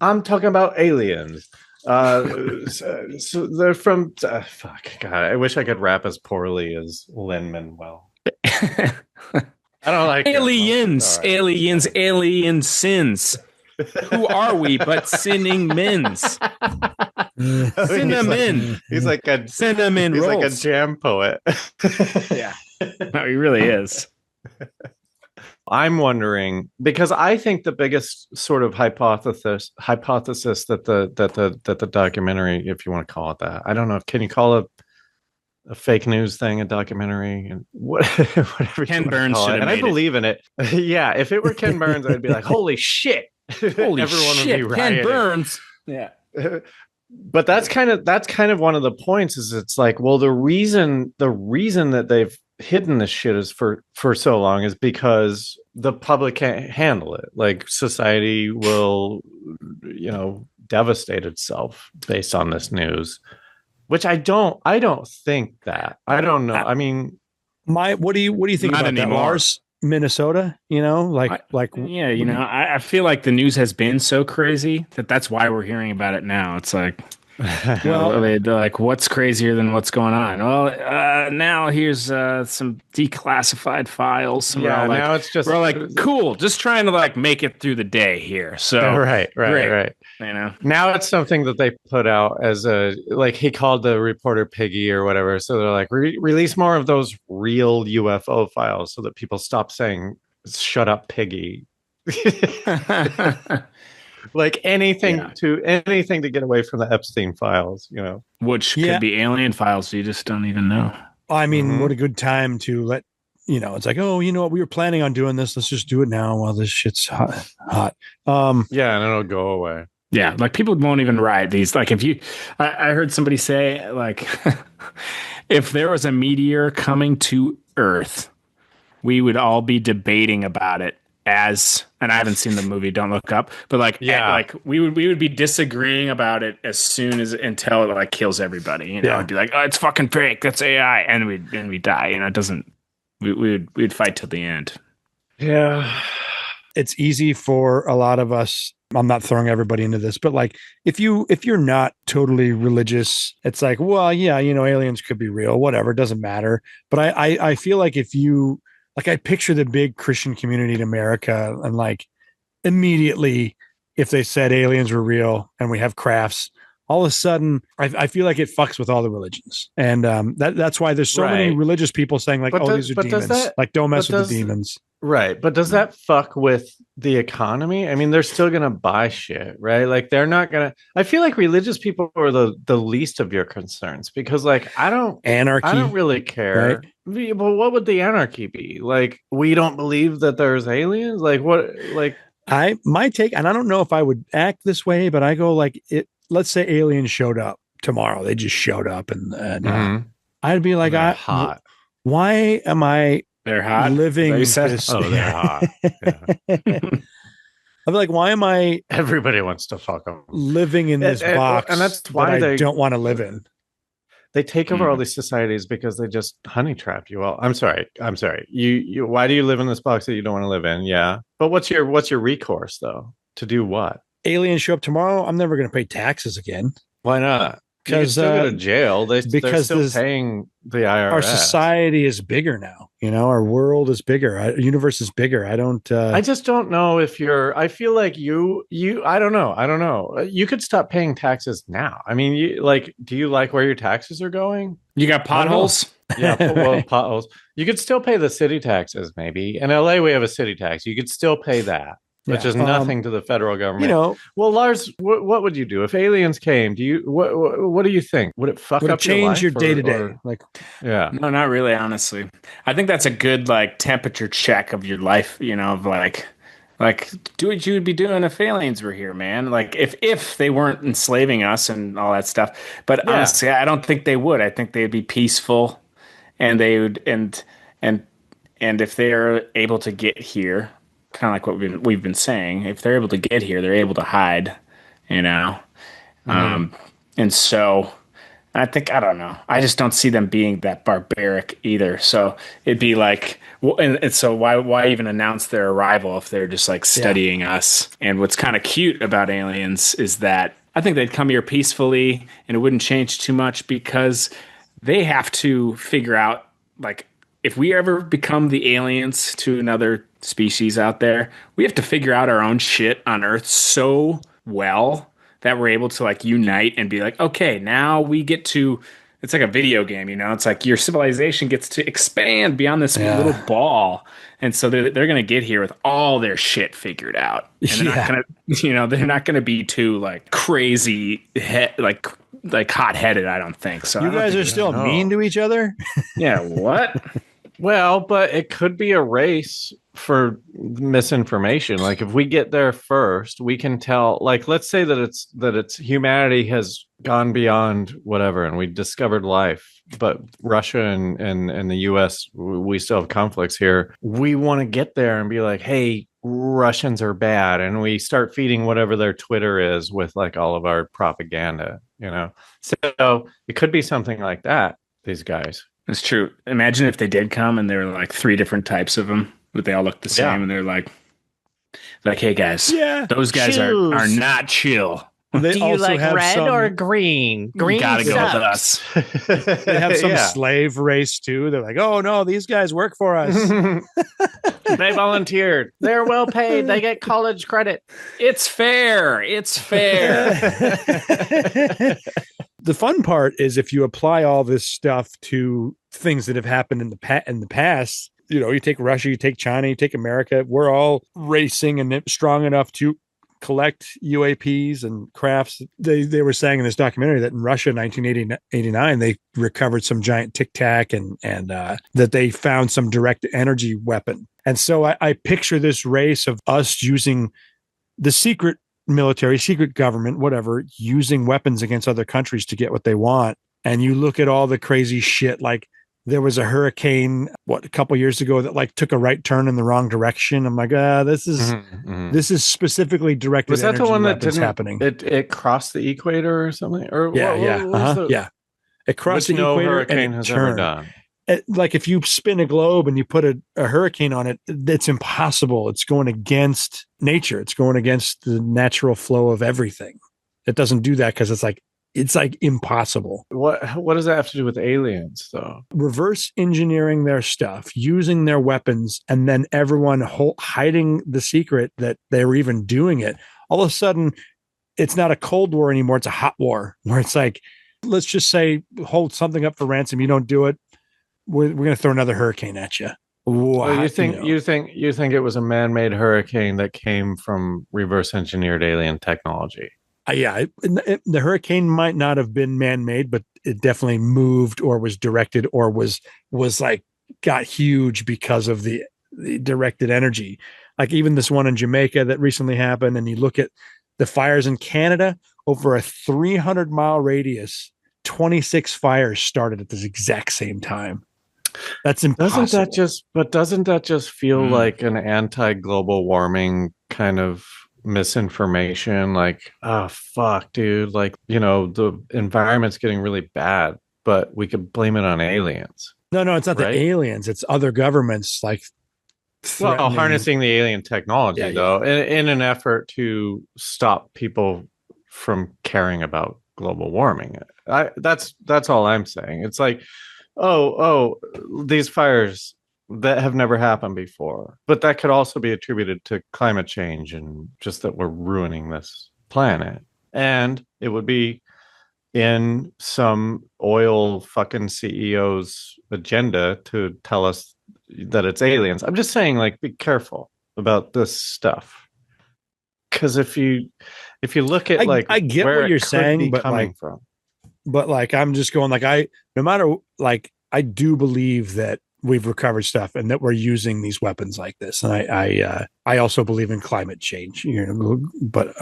I'm talking about aliens. So they're from... fuck, God. I wish I could rap as poorly as Lin-Manuel. I don't like
aliens.
Right.
Aliens, alien sins. Who are we but sinning mins? Cinnamon.
He's like a
cinnamon.
He's
rolls.
Like a jam poet.
Yeah, no, he really is.
I'm wondering, because I think the biggest sort of hypothesis that the documentary, if you want to call it that, I don't know, can you call it a fake news thing, a documentary, and whatever.
Ken Burns should have
and I believe in it. Yeah, if it were Ken Burns, I'd be like, holy shit.
Holy everyone shit, would be Ken Burns. Yeah.
But that's kind of one of the points, is it's like, well, the reason that they've hidden this shit is for so long is because the public can't handle it. Like, society will, devastate itself based on this news, which I don't think that. I don't know. I mean,
what do you think about that, Lars? Minnesota,
I feel like the news has been so crazy that's why we're hearing about it now. It's like, Well, they're like, what's crazier than what's going on? Well, now here's some declassified files.
Yeah, now it's just
we're like, cool, just trying to like make it through the day here. So
right.
You know,
now it's something that they put out as a like he called the reporter Piggy or whatever. So they're like, release more of those real UFO files so that people stop saying "shut up, Piggy." Like anything to get away from the Epstein files, you know,
which could be alien files. So you just don't even know.
I mean, what a good time to let, you know, it's like, oh, you know what? We were planning on doing this. Let's just do it now while this shit's hot.
Yeah. And it'll go away.
Yeah. Like people won't even write these. Like I heard somebody say like, if there was a meteor coming to Earth, we would all be debating about it. And I haven't seen the movie, don't look up, but like we would be disagreeing about it as soon as until it like kills everybody, you know, it'd be like, oh, it's fucking fake, that's AI, and we die, you know, it doesn't, we'd fight till the end.
Yeah.
It's easy for a lot of us. I'm not throwing everybody into this, but like if you're not totally religious, it's like, well, yeah, you know, aliens could be real, whatever, it doesn't matter. But I feel like if you, like, I picture the big Christian community in America, and like immediately, if they said aliens were real and we have crafts, all of a sudden, I feel like it fucks with all the religions, and that's why there's so many religious people saying like, these are demons. Like, don't mess with the demons.
Right, but does that fuck with the economy? I mean, they're still gonna buy shit, right? Like, they're not gonna. I feel like religious people are the least of your concerns, because like I don't really care. Right? But what would the anarchy be? Like, we don't believe that there's aliens? Like, what? Like,
my take, and I don't know if I would act this way, but I go like, let's say aliens showed up tomorrow. They just showed up, and I'd be like,
hot.
Why am I?
They're hot.
Living.
They're hot. Yeah.
I'm like, why am I?
Everybody wants to fuck them.
Living in this box,
and that's why
I don't want to live in.
They take over all these societies because they just honey trap you all. I'm sorry. You why do you live in this box that you don't want to live in? Yeah. But what's your recourse though? To do what?
Aliens show up tomorrow. I'm never going to pay taxes again.
Why not? Because they're go to jail. They're still paying the IRS.
Our society is bigger now. You know, our world is bigger. Our universe is bigger. I
just don't know if you're. I feel like you. I don't know. You could stop paying taxes now. I mean, do you like where your taxes are going?
You got potholes.
Yeah, well, potholes. You could still pay the city taxes. Maybe in LA we have a city tax. You could still pay that. Which is nothing to the federal government. You know, well, Lars, what would you do if aliens came? What do you think? Would it fuck up
change
your
day to day? Like,
yeah, no, not really. Honestly, I think that's a good like temperature check of your life. You know, of like do what you would be doing if aliens were here, man. Like if they weren't enslaving us and all that stuff. But honestly, I don't think they would. I think they'd be peaceful, and they would and if they're able to get here. Kind of like what we've been saying. If they're able to get here, they're able to hide, you know. And so I think, I don't know. I just don't see them being that barbaric either. So it'd be like, and so why even announce their arrival if they're just like studying us? And what's kind of cute about aliens is that I think they'd come here peacefully and it wouldn't change too much because they have to figure out like, if we ever become the aliens to another species out there, we have to figure out our own shit on Earth so well that we're able to like unite and be like, okay, now we get to, it's like a video game, you know, it's like your civilization gets to expand beyond this little ball. And so they're going to get here with all their shit figured out. And they're not going to, you know, they're not going to be too like crazy, like hot-headed, I don't think. So
you guys are still mean to each other?
Yeah, what?
Well, but it could be a race for misinformation. Like if we get there first, we can tell, like, let's say that it's humanity has gone beyond whatever and we discovered life, but Russia and the US, we still have conflicts here. We want to get there and be like, hey, Russians are bad. And we start feeding whatever their Twitter is with like all of our propaganda, you know? So it could be something like that, these guys.
It's true. Imagine if they did come and there were like 3 different types of them, but they all look the same and they're like, hey guys, those guys are not chill.
Do you like red or green? Green
gotta
sucks.
go with us.
They have some slave race too. They're like, oh no, these guys work for us.
They volunteered. They're well paid. They get college credit.
It's fair. It's fair.
The fun part is if you apply all this stuff to things that have happened in the past, you take Russia, you take China, you take America, we're all racing and strong enough to collect UAPs and crafts. They were saying in this documentary that in Russia in 1989, they recovered some giant Tic Tac and that they found some direct energy weapon. And so I picture this race of us using the secret military, secret government, whatever, using weapons against other countries to get what they want. And you look at all the crazy shit, like there was a hurricane, a couple years ago that took a right turn in the wrong direction. I'm like, this is specifically directed.
Was that the one that didn't
happening?
It crossed the equator or something? Or
yeah. It crossed the equator and it turned. Like if you spin a globe and you put a hurricane on it, it's impossible. It's going against nature. It's going against the natural flow of everything. It doesn't do that because it's like impossible.
What does that have to do with aliens, though?
Reverse engineering their stuff, using their weapons, and then everyone hiding the secret that they were even doing it. All of a sudden, it's not a Cold War anymore. It's a hot war where it's like, let's just say, hold something up for ransom. You don't do it, we're going to throw another hurricane at you.
Well, you think it was a man-made hurricane that came from reverse engineered alien technology?
The hurricane might not have been man-made, but it definitely moved or was directed or was got huge because of the directed energy. Like even this one in Jamaica that recently happened, and you look at the fires in Canada, over a 300-mile radius, 26 fires started at this exact same time. That's impossible.
Doesn't that just feel like an anti-global warming kind of misinformation? Like, oh fuck, dude, the environment's getting really bad, but we could blame it on aliens.
No, it's not the aliens, it's other governments
harnessing the alien technology though, in an effort to stop people from caring about global warming. That's all I'm saying. It's like, these fires that have never happened before, but that could also be attributed to climate change and just that we're ruining this planet. And it would be in some oil fucking CEO's agenda to tell us that it's aliens. I'm just saying, be careful about this stuff. Because if you look at
I get
where
what you're saying, but
coming from.
But I'm just going no matter I do believe that we've recovered stuff and that we're using these weapons like this. And I also believe in climate change, but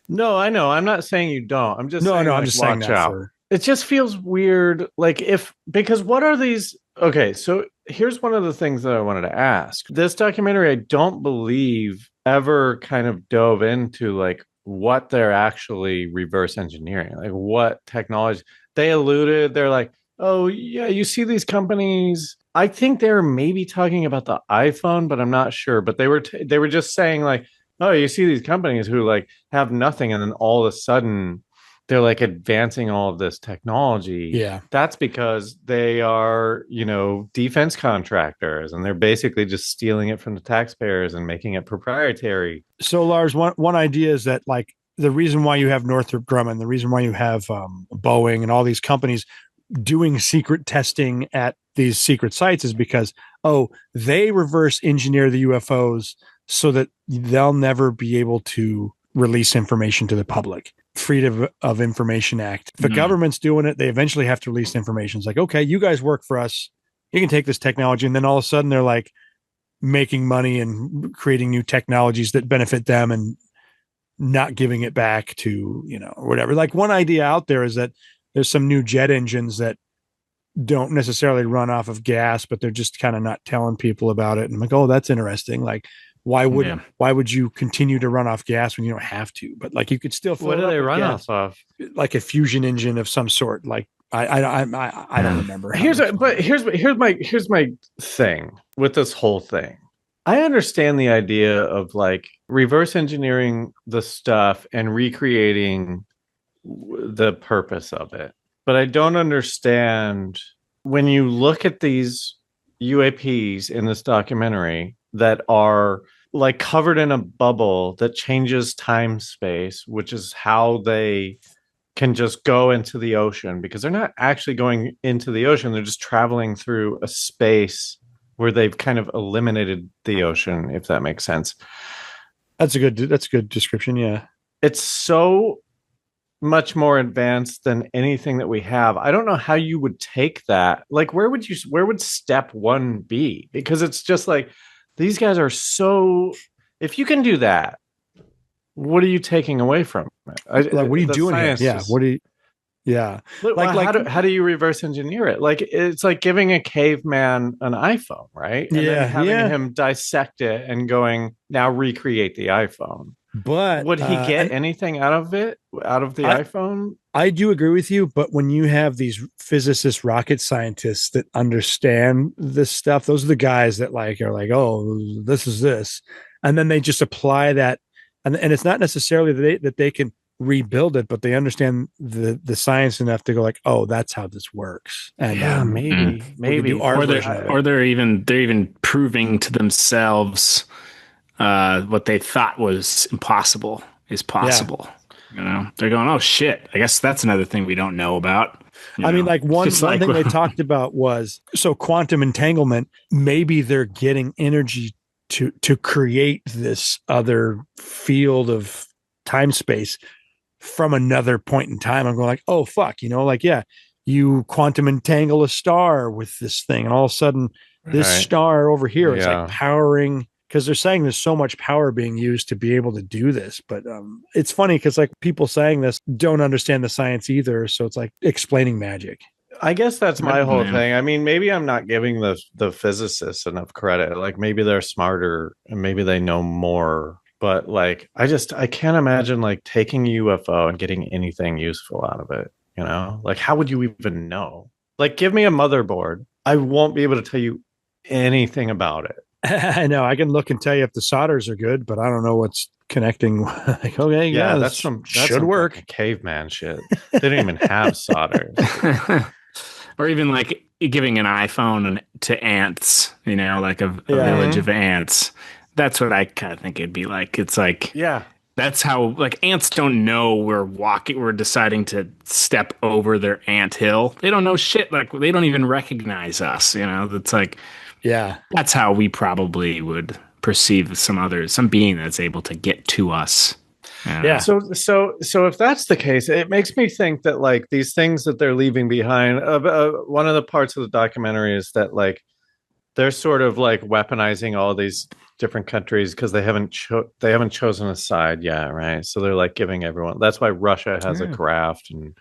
no, I know. I'm not saying you don't. I'm just saying,
I'm just saying
watch out. It just feels weird. Because what are these? Okay. So here's one of the things that I wanted to ask. This documentary, I don't believe ever kind of dove into what they're actually reverse engineering, what technology they alluded. They're like, oh yeah, you see these companies. I think they're maybe talking about the iPhone, but I'm not sure. But they were just saying oh, you see these companies who have nothing, and then all of a sudden they're advancing all of this technology.
Yeah,
that's because they are defense contractors, and they're basically just stealing it from the taxpayers and making it proprietary.
So Lars, one idea is that the reason why you have Northrop Grumman, the reason why you have Boeing and all these companies doing secret testing at these secret sites is because, they reverse engineer the UFOs so that they'll never be able to release information to the public. Freedom of Information Act. If the government's doing it, they eventually have to release information. It's like, okay, you guys work for us. You can take this technology. And then all of a sudden they're making money and creating new technologies that benefit them and not giving it back to, or whatever. One idea out there is that there's some new jet engines that don't necessarily run off of gas, but they're just kind of not telling people about it. And I'm like, oh, that's interesting. Why would you continue to run off gas when you don't have to? But you could still.
What do they run off of?
Like a fusion engine of some sort. I don't remember.
Here's my thing with this whole thing. I understand the idea of reverse engineering the stuff and recreating the purpose of it. But I don't understand when you look at these UAPs in this documentary that are like covered in a bubble that changes time space, which is how they can just go into the ocean, because they're not actually going into the ocean. They're just traveling through a space where they've kind of eliminated the ocean, if that makes sense.
That's a good description. Yeah.
It's so much more advanced than anything that we have. I don't know how you would take that. Like, where would step one be? Because it's just like, these guys are so, if you can do that, what are you taking away from it?
Like, what are you doing here? Yeah. What do you, yeah.
How do you reverse engineer it? Like, it's like giving a caveman an iPhone, right? And then having him dissect it and going, now recreate the iPhone.
But
would he get anything out of the iPhone?
I do agree with you, but when you have these physicists, rocket scientists that understand this stuff, those are the guys that are like, oh, this is this, and then they just apply that, and it's not necessarily that they can rebuild it, but they understand the science enough to go like, oh, that's how this works. And
maybe,
or they're even proving to themselves what they thought was impossible is possible. Yeah. They're going, oh shit, I guess that's another thing we don't know about.
I mean, like one thing they talked about was, so quantum entanglement, maybe they're getting energy to create this other field of time space from another point in time. I'm going like, oh fuck, you quantum entangle a star with this thing, and all of a sudden this star over here is like powering, because they're saying there's so much power being used to be able to do this. But it's funny because like people saying this don't understand the science either. So it's like explaining magic.
I guess that's my whole thing. I mean, maybe I'm not giving the physicists enough credit. Like maybe they're smarter and maybe they know more. But like, I can't imagine like taking a UFO and getting anything useful out of it. Like how would you even know? Like, give me a motherboard. I won't be able to tell you anything about it.
I know. I can look and tell you if the solders are good, but I don't know what's connecting. Like, okay,
that's some
work.
Caveman shit. They don't even have solder.
Or even like giving an iPhone to ants, like a village of ants. That's what I kind of think it'd be like. It's like, that's how, like, ants don't know we're deciding to step over their ant hill. They don't know shit. Like, they don't even recognize us. It's like, that's how we probably would perceive some being that's able to get to us.
So if that's the case, it makes me think that like these things that they're leaving behind, one of the parts of the documentary is that like they're sort of like weaponizing all these different countries because they haven't chosen a side yet, right? So they're like giving everyone. That's why Russia has a craft and.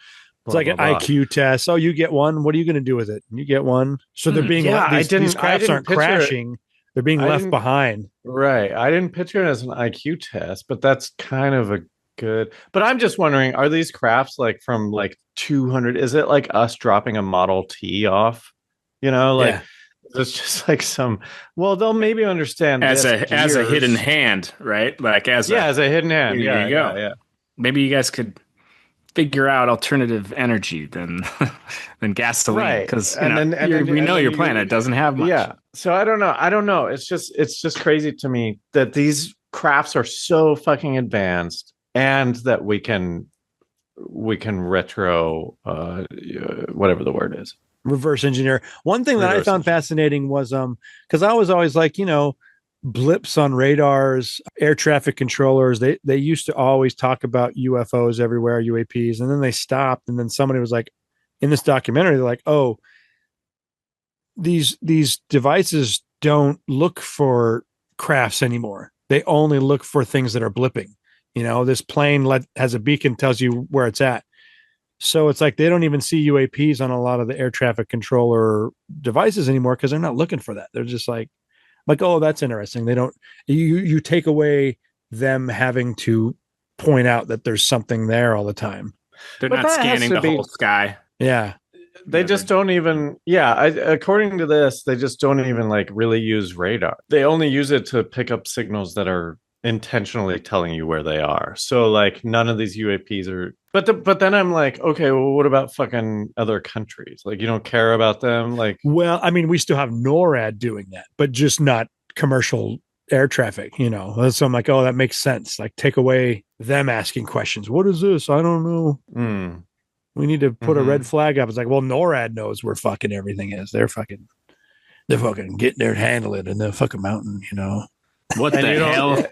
It's like an IQ test. Oh, you get one. What are you going to do with it? You get one. So they're being these crafts aren't crashing. They're being left behind.
Right. I didn't picture it as an IQ test, but that's kind of a good. But I'm just wondering, are these crafts like from like 200? Is it like us dropping a Model T off? It's just like some. Well, they'll maybe understand
as a hidden hand, right? Like as a
hidden hand.
There you go. Yeah. Maybe you guys could figure out alternative energy than gasoline, because we know your planet doesn't have much.
Yeah, so I don't know. It's just crazy to me that these crafts are so fucking advanced, and that we can retro whatever the word is,
reverse engineer. One thing that I found fascinating was because I was always like, blips on radars, air traffic controllers, they used to always talk about UFOs everywhere, UAPs, and then they stopped, and then somebody was like, in this documentary, they're like, oh, these devices don't look for crafts anymore. They only look for things that are blipping. This plane has a beacon, tells you where it's at. So it's like they don't even see UAPs on a lot of the air traffic controller devices anymore because they're not looking for that. They're just like, oh, that's interesting. They don't, you take away them having to point out that there's something there all the time.
They're not scanning the whole sky.
Yeah.
They just don't even, according to this, they just don't even like really use radar. They only use it to pick up signals that are intentionally telling you where they are. So like none of these UAPs are But then I'm like, okay, well, what about fucking other countries? Like, you don't care about them? Like,
well, I mean, we still have NORAD doing that, but just not commercial air traffic, So I'm like, oh, that makes sense. Like, take away them asking questions. What is this? I don't know. We need to put a red flag up. It's like, well, NORAD knows where fucking everything is. They're fucking getting there and handling it in the fucking mountain,
What the hell?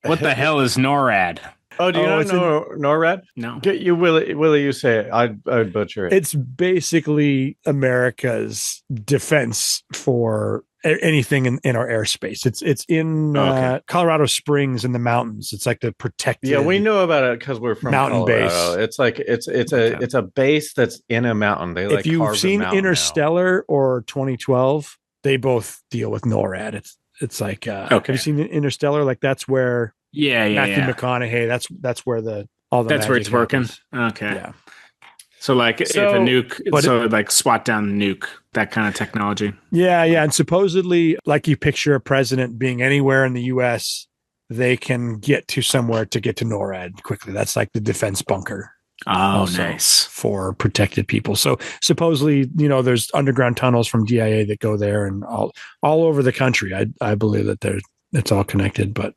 What the hell is NORAD?
Oh, do you not know NORAD?
No.
Get you, Willie, you say it. I'd butcher it.
It's basically America's defense for anything in our airspace. It's in Colorado Springs in the mountains. It's like the protected.
Yeah, we know about it because we're from
mountain
Colorado. Base. It's like it's a base that's in a mountain.
If you've seen Interstellar or 2012, they both deal with NORAD. It's like have you seen Interstellar? Like that's where Matthew McConaughey. That's where
that's where it's working. Okay. Yeah. So like if a nuke, like swat down the nuke, that kind of technology.
Yeah, and supposedly, like you picture a president being anywhere in the U.S., they can get to somewhere to get to NORAD quickly. That's like the defense bunker.
Oh, nice
for protected people. So supposedly, there's underground tunnels from DIA that go there, and all over the country. I believe that it's all connected, but.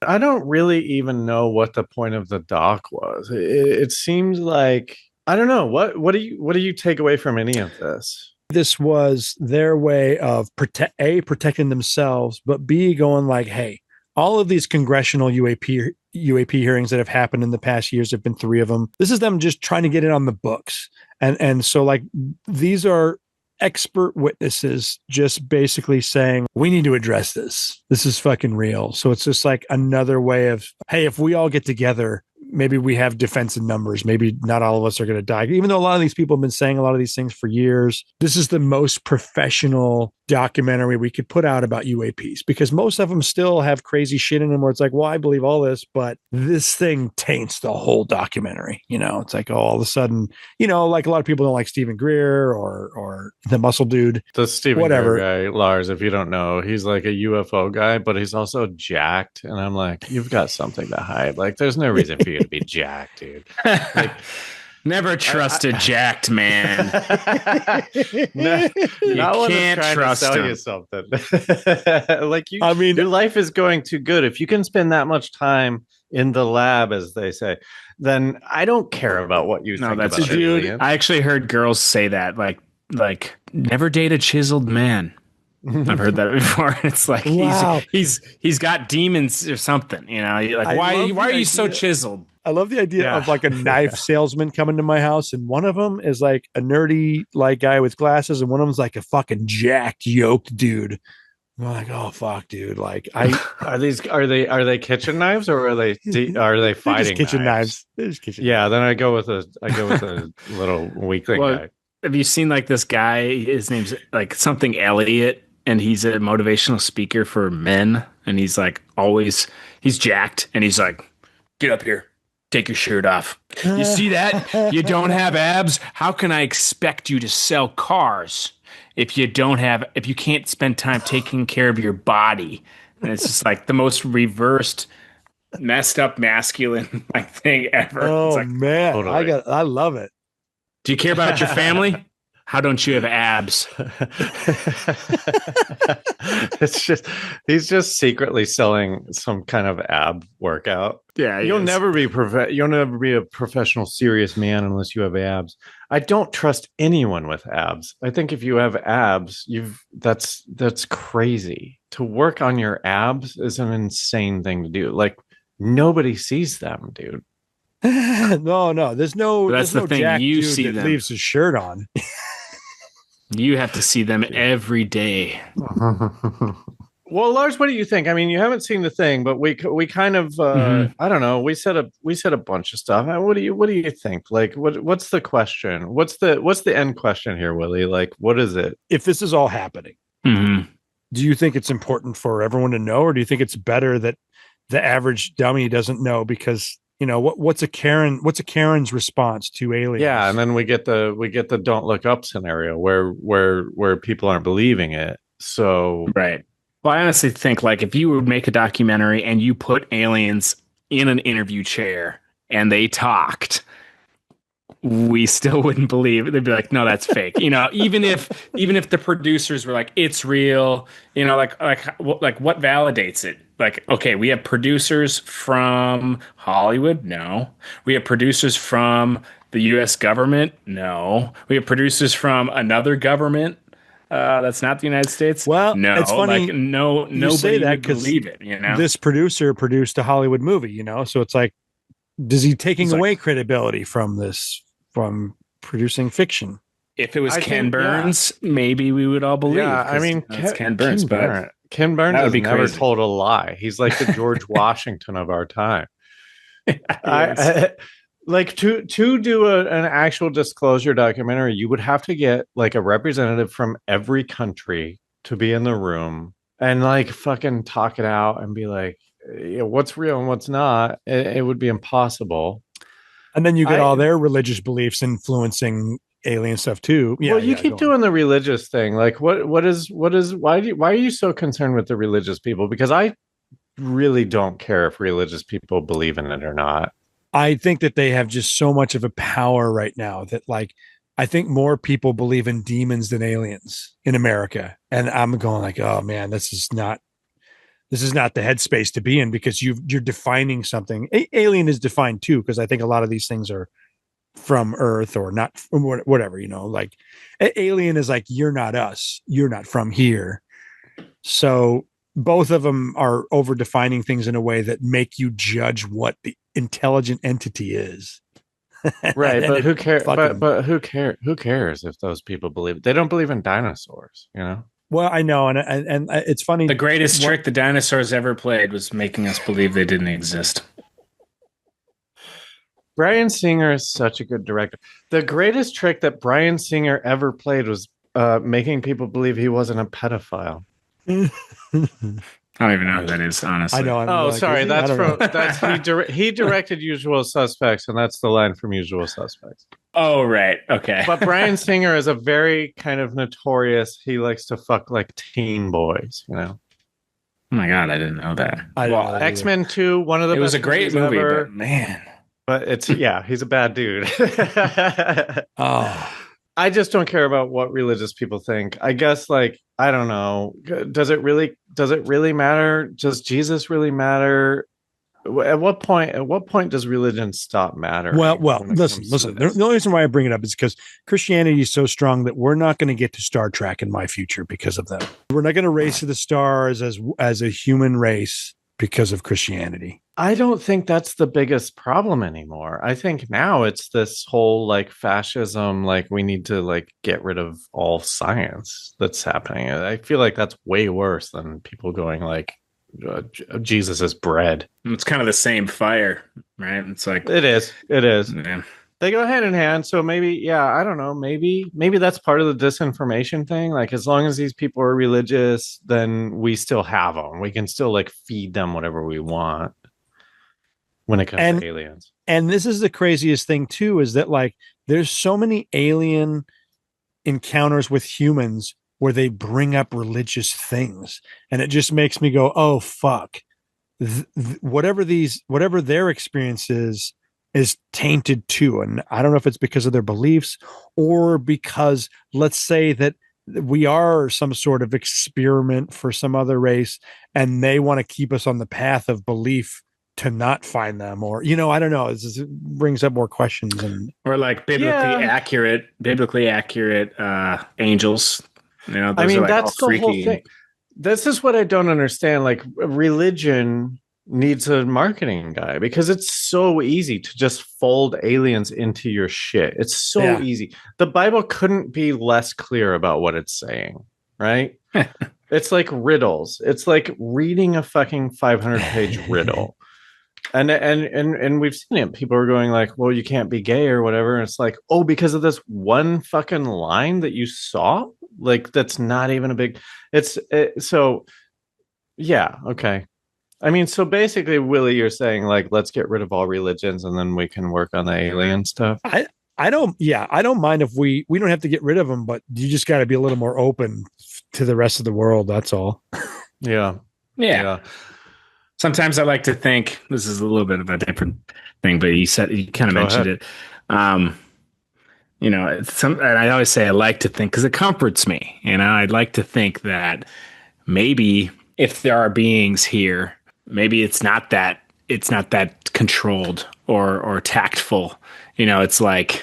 I don't really even know what the point of the doc was. It seems like. I don't know. What do you take away from any of this?
This was their way of protecting themselves, but B, going like, hey, all of these congressional UAP hearings that have happened in the past years, have been 3 of them. This is them just trying to get it on the books. And so like these are expert witnesses just basically saying, we need to address this. This is fucking real. So it's just like another way of, hey, if we all get together, maybe we have defense in numbers. Maybe not all of us are going to die. Even though a lot of these people have been saying a lot of these things for years, this is the most professional documentary we could put out about UAPs, because most of them still have crazy shit in them where it's like, well, I believe all this, but this thing taints the whole documentary. It's like, all of a sudden, like a lot of people don't like Stephen Greer or the muscle dude.
The Stephen Greer guy, Lars, if you don't know, he's like a UFO guy, but he's also jacked. And I'm like, you've got something to hide. Like, there's no reason for you to be jacked, dude. Like,
never trust a jacked man.
You can't trust him. You something. Like your life is going too good. If you can spend that much time in the lab, as they say, then I don't care about what you think about it.
Dude, I actually heard girls say that, like never date a chiseled man. I've heard that before. It's like, wow, he's got demons or something, like, why are you so chiseled?
I love the idea of like a knife salesman coming to my house, and one of them is like a nerdy like guy with glasses, and one of them's like a fucking jacked, yoked dude. I'm like, oh fuck, dude! Like,
are they kitchen knives, or are they fighting
kitchen knives? They're just kitchen.
Yeah, then I go with a little weakling guy.
Have you seen like this guy? His name's like something Elliot, and he's a motivational speaker for men, and he's like he's jacked, and he's like, get up here. Take your shirt off. You see that? You don't have abs? How can I expect you to sell cars if you can't spend time taking care of your body? And it's just like the most reversed, messed up masculine like thing ever.
Oh,
it's like,
man. Totally. I love it.
Do you care about your family? How don't you have abs?
It's just, he's just secretly selling some kind of ab workout.
Yeah,
you'll never be a professional, serious man unless you have abs. I don't trust anyone with abs. I think if you have abs, that's crazy. To work on your abs is an insane thing to do. Like, nobody sees them, dude.
No. There's no
thing.
Jack
You
dude
see
that
them.
Leaves his shirt on.
You have to see them every day.
Well, Lars, what do you think? I mean, you haven't seen the thing, but we kind of I don't know. We said a bunch of stuff. What do you think? Like, what's the question? What's the end question here, Willie? Like, what is it?
If this is all happening, do you think it's important for everyone to know, or do you think it's better that the average dummy doesn't know? Because what's a Karen's response to aliens?
Yeah, and then we get the don't look up scenario where people aren't believing it. So
right. Well, I honestly think, like, if you would make a documentary and you put aliens in an interview chair and they talked, we still wouldn't believe it. They'd be like, no, that's fake. Even if the producers were like, it's real, like what validates it? Like, okay, we have producers from Hollywood. No, we have producers from the U.S. government. No, we have producers from another government. That's not the United States.
Well,
no,
it's funny.
Like, nobody
say that
would believe it.
This producer produced a Hollywood movie. So it's like, does he taking away credibility from producing fiction?
If it was Ken Burns, maybe we would all believe.
Yeah, I mean, Ken Burns, but Ken Burns has never told a lie. He's like the George Washington of our time. Like to do an actual disclosure documentary, you would have to get like a representative from every country to be in the room and like fucking talk it out and be like, what's real and what's not. It would be impossible.
And then you get all their religious beliefs influencing alien stuff too. Yeah,
well, you keep doing the religious thing. Like why are you so concerned with the religious people? Because I really don't care if religious people believe in it or not.
I think that they have just so much of a power right now that like, I think more people believe in demons than aliens in America. And I'm going like, oh man, this is not the headspace to be in, because you're defining something. Alien is defined too, because I think a lot of these things are from Earth or not, whatever, like alien is like, you're not us, you're not from here. So both of them are over defining things in a way that make you judge what the intelligent entity is.
Right. But who cares? But who cares if those people believe? They don't believe in dinosaurs,
Well, I know, and it's funny.
The greatest trick the dinosaurs ever played was making us believe they didn't exist.
Bryan Singer is such a good director. The greatest trick that Bryan Singer ever played was making people believe he wasn't a pedophile.
I don't even know who that is, honestly.
I know.
Oh, sorry. He directed Usual Suspects, and that's the line from Usual Suspects.
Oh, right. Okay.
But Bryan Singer is a very kind of notorious. He likes to fuck like teen boys,
Oh my God, I didn't know that.
X-Men 2, one of the.
It was a great movie, ever, but man.
But he's a bad dude.
Oh.
I just don't care about what religious people think. I guess, like, I don't know. Does it really matter? Does Jesus really matter? At what point does religion stop mattering?
Well, listen. The only reason why I bring it up is because Christianity is so strong that we're not going to get to Star Trek in my future because of them. We're not going to race to the stars as a human race because of Christianity.
I don't think that's the biggest problem anymore. I think now it's this whole like fascism, like we need to like get rid of all science that's happening. I feel like that's way worse than people going like Jesus is bread.
It's kind of the same fire, right? It's like
it is.
Yeah.
They go hand in hand. So maybe, I don't know. Maybe that's part of the disinformation thing. Like, as long as these people are religious, then we still have them. We can still like feed them whatever we want when it comes to aliens.
And this is the craziest thing too, is that like, there's so many alien encounters with humans where they bring up religious things. And it just makes me go, oh, fuck. Whatever their experience is tainted too. And I don't know if it's because of their beliefs or because, let's say that we are some sort of experiment for some other race and they want to keep us on the path of belief to not find them, or I don't know. It brings up more questions
or like biblically accurate angels.
I mean, that's the whole thing. This is what I don't understand. Like, religion needs a marketing guy because it's so easy to just fold aliens into your shit. It's so easy. The Bible couldn't be less clear about what it's saying, right? It's like riddles. It's like reading a fucking 500-page riddle. And we've seen it. People are going like, well, you can't be gay or whatever. And it's like, oh, because of this one fucking line that you saw? Like, that's not even a big... So, yeah, okay. I mean, so basically, Willie, you're saying like, let's get rid of all religions and then we can work on the alien stuff.
I don't mind if we don't have to get rid of them, but you just got to be a little more open to the rest of the world. That's all.
Yeah.
Sometimes I like to think, this is a little bit of a different thing, but you kind of mentioned it. And I always say I like to think because it comforts me. I'd like to think that maybe if there are beings here, maybe it's not that controlled or tactful. It's like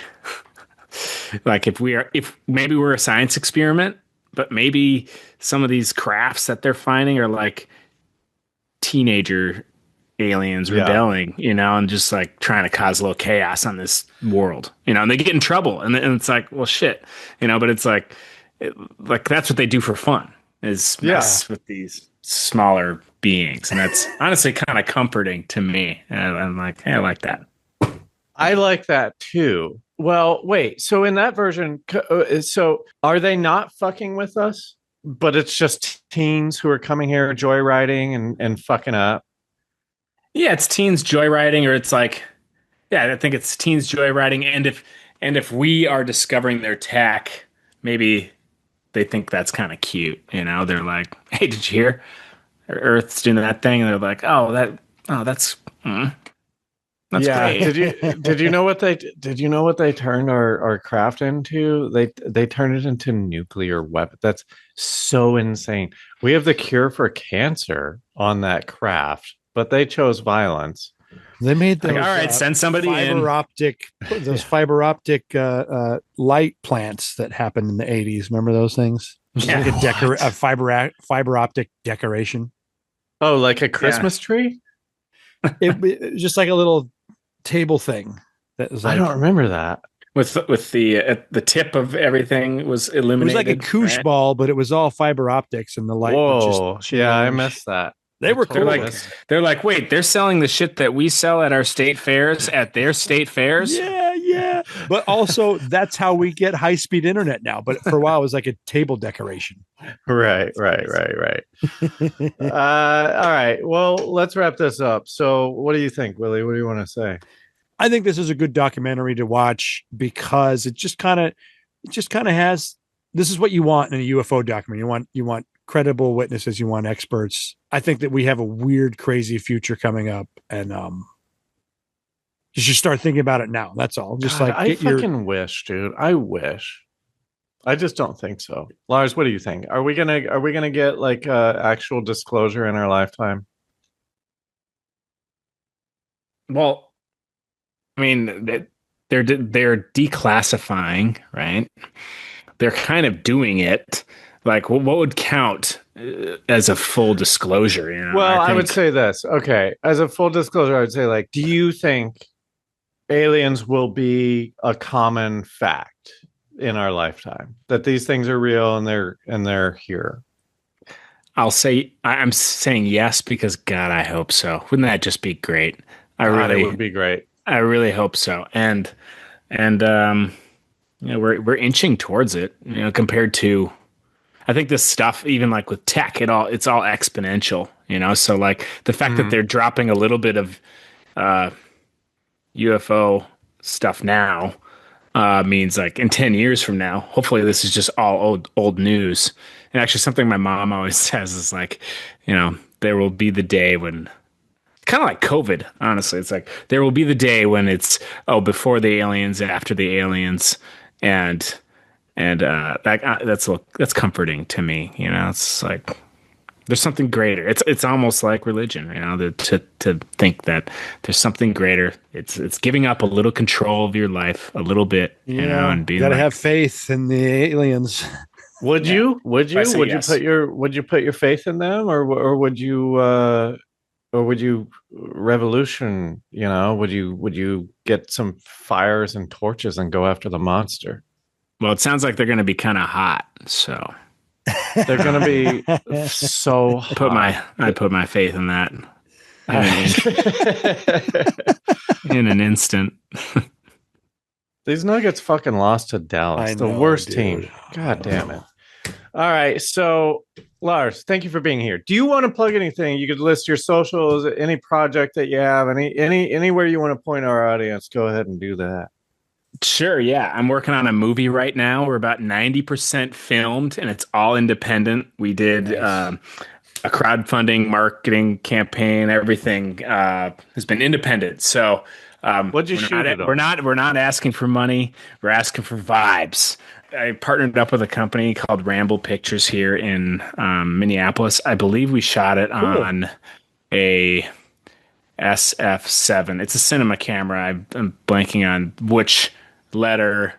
if maybe we're a science experiment, but maybe some of these crafts that they're finding are like teenager aliens rebelling, and just like trying to cause a little chaos on this world, and they get in trouble, and it's like, well, shit, but it's like that's what they do for fun is mess with these smaller beings, and that's honestly kind of comforting to me. And I'm like, hey, I like that.
I like that too. Well, wait, so in that version, so are they not fucking with us? But it's just teens who are coming here joyriding and fucking up.
Yeah, it's teens joyriding, or it's like, I think it's teens joyriding. And if we are discovering their tech, maybe they think that's kind of cute. They're like, hey, did you hear Earth's doing that thing? And they're like, that's great.
Did you know what they turned our craft into? They turned it into nuclear weapon. That's so insane. We have the cure for cancer on that craft, but they chose violence.
They made those.
Like, all right, send somebody
those fiber optic light plants that happened in the 80s. Remember those things?
Yeah.
Like a fiber optic decoration.
Oh, like a Christmas tree?
It just like a little table thing. That was like,
I don't remember that.
With the tip of everything was illuminated.
It was like a koosh ball, but it was all fiber optics, and the light.
Whoa! Yeah, I missed that.
They were cool.
They're like, wait, they're selling the shit that we sell at our state fairs at their state fairs.
Yeah. But also, that's how we get high-speed internet now. But for a while, it was like a table decoration.
Right. All right. Well, let's wrap this up. So, what do you think, Willie? What do you want to say?
I think this is a good documentary to watch because it just kind of has. This is what you want in a UFO documentary. You want credible witnesses. You want experts. I think that we have a weird, crazy future coming up, and you should start thinking about it now. That's all. Just
God, I fucking wish, dude. I wish. I just don't think so. Lars, what do you think? Are we gonna get like actual disclosure in our lifetime?
Well, I mean, they're declassifying, right? They're kind of doing it. Like, what would count as a full disclosure?
Well, I would say this. Okay, as a full disclosure, I would say, like, do you think aliens will be a common fact in our lifetime? That these things are real and they're here?
I'm saying yes because God, I hope so. Wouldn't that just be great?
It would be great.
I really hope so. And we're inching towards it. Compared to. I think this stuff, even like with tech, it's all exponential, So like the fact that they're dropping a little bit of UFO stuff now means like in 10 years from now, hopefully this is just all old news. And actually something my mom always says is like, there will be the day when, kind of like COVID, honestly, it's like there will be the day when it's, before the aliens, after the aliens, and that's comforting to me. It's like there's something greater. It's almost like religion, to think that there's something greater. It's giving up a little control of your life a little bit, and being
gotta have faith in the aliens.
Would you put your faith in them, or would you revolution? Would you get some fires and torches and go after the monster?
Well, it sounds like they're going to be kind of hot, so
they're going to be so hot.
I put my faith in that in an instant.
These Nuggets fucking lost to Dallas, the worst team. God damn it. All right, so Lars, thank you for being here. Do you want to plug anything? You could list your socials, any project that you have, anywhere you want to point our audience. Go ahead and do that.
Sure, yeah. I'm working on a movie right now. We're about 90% filmed, and it's all independent. We did a crowdfunding marketing campaign. Everything has been independent. So
what'd you shoot it on?
We're not asking for money. We're asking for vibes. I partnered up with a company called Ramble Pictures here in Minneapolis. I believe we shot it on a SF7. It's a cinema camera. I'm blanking on which letter.